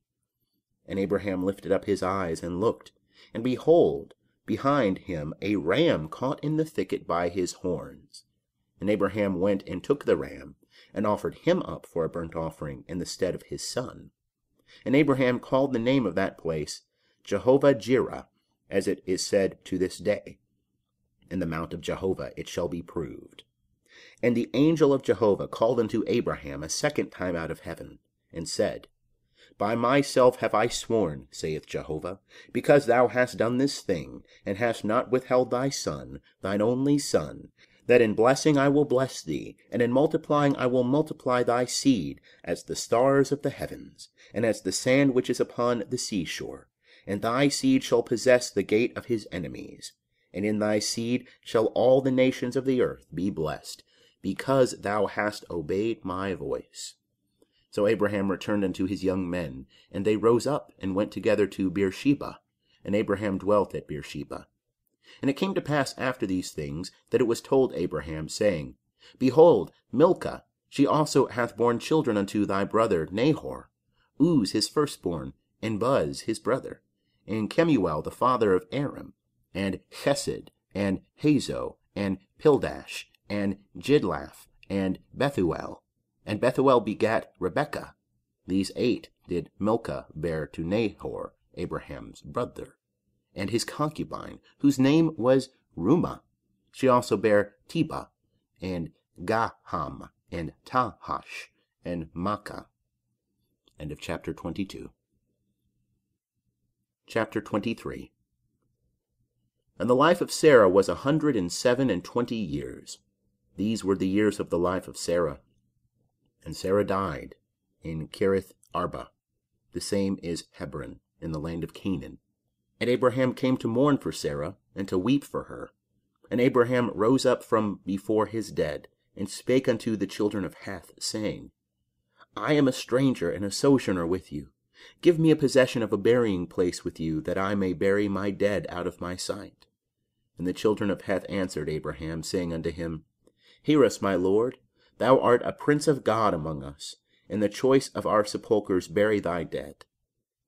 And Abraham lifted up his eyes and looked, and behold, behind him a ram caught in the thicket by his horns. And Abraham went and took the ram, and offered him up for a burnt offering in the stead of his son. And Abraham called the name of that place Jehovah-Jireh, as it is said to this day, In the mount of Jehovah it shall be proved. And the angel of Jehovah called unto Abraham a 2nd time out of heaven, and said, By myself have I sworn, saith Jehovah, because thou hast done this thing, and hast not withheld thy son, thine only son, that in blessing I will bless thee, and in multiplying I will multiply thy seed, as the stars of the heavens, and as the sand which is upon the seashore. And thy seed shall possess the gate of his enemies. And in thy seed shall all the nations of the earth be blessed, because thou hast obeyed my voice. So Abraham returned unto his young men, and they rose up and went together to Beersheba, and Abraham dwelt at Beersheba. And it came to pass after these things, that it was told Abraham, saying, Behold, Milcah, she also hath borne children unto thy brother Nahor, Uz his firstborn, and Buz his brother, and Kemuel the father of Aram, and Chesed, and Hazo, and Pildash, and Jidlaph, and Bethuel. And Bethuel begat Rebekah. These 8 did Milcah bear to Nahor, Abraham's brother, and his concubine, whose name was Rumah. She also bare Tebah, and Gaham, and Tahash, and Makkah. End of chapter 22. Chapter 23. And the life of Sarah was 127 years. These were the years of the life of Sarah. And Sarah died in Kirith Arba. The same is Hebron, in the land of Canaan. And Abraham came to mourn for Sarah, and to weep for her. And Abraham rose up from before his dead, and spake unto the children of Heth, saying, I am a stranger and a sojourner with you. Give me a possession of a burying place with you, that I may bury my dead out of my sight. And the children of Heth answered Abraham, saying unto him, Hear us, my lord. Thou art a prince of God among us. In the choice of our sepulchres bury thy dead.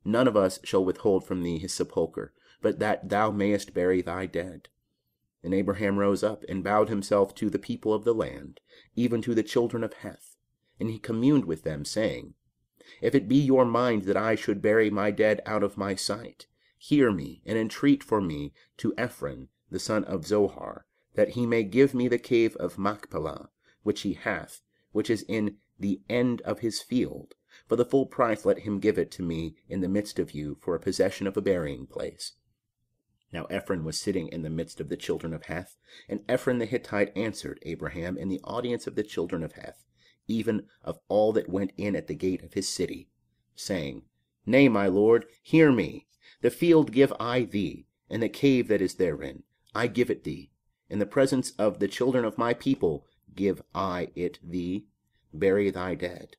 None of us shall withhold from thee his sepulchre, but that thou mayest bury thy dead. And Abraham rose up, and bowed himself to the people of the land, even to the children of Heth. And he communed with them, saying, If it be your mind that I should bury my dead out of my sight, hear me, and entreat for me to Ephron, the son of Zohar, that he may give me the cave of Machpelah, which he hath, which is in the end of his field. For the full price let him give it to me in the midst of you, for a possession of a burying place. Now Ephron was sitting in the midst of the children of Heth, and Ephron the Hittite answered Abraham in the audience of the children of Heth, even of all that went in at the gate of his city, saying, Nay, my lord, hear me. The field give I thee, and the cave that is therein, I give it thee. In the presence of the children of my people give I it thee. Bury thy dead.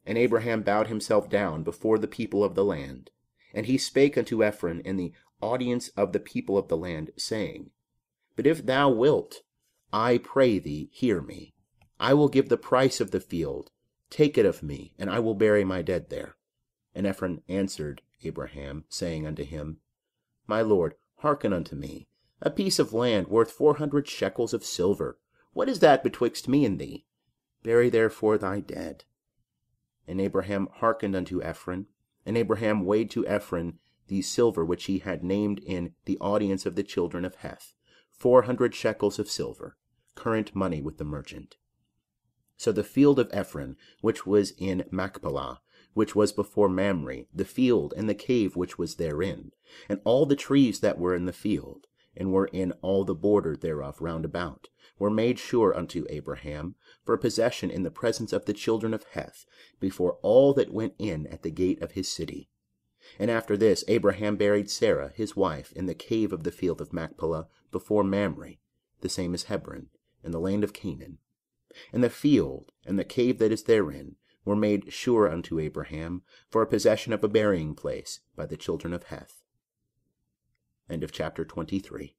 And Abraham bowed himself down before the people of the land. And he spake unto Ephron in the audience of the people of the land, saying, But if thou wilt, I pray thee, hear me. I will give the price of the field. Take it of me, and I will bury my dead there. And Ephron answered Abraham, saying unto him, My lord, hearken unto me. A piece of land worth 400 shekels of silver. What is that betwixt me and thee? Bury therefore thy dead. And Abraham hearkened unto Ephron, and Abraham weighed to Ephron the silver which he had named in the audience of the children of Heth, 400 shekels of silver, current money with the merchant. So the field of Ephron, which was in Machpelah, which was before Mamre, the field and the cave which was therein, and all the trees that were in the field, and were in all the border thereof round about, were made sure unto Abraham for a possession in the presence of the children of Heth, before all that went in at the gate of his city. And after this Abraham buried Sarah his wife in the cave of the field of Machpelah before Mamre, the same as Hebron, in the land of Canaan. And the field and the cave that is therein were made sure unto Abraham for a possession of a burying place by the children of Heth. End of chapter 23.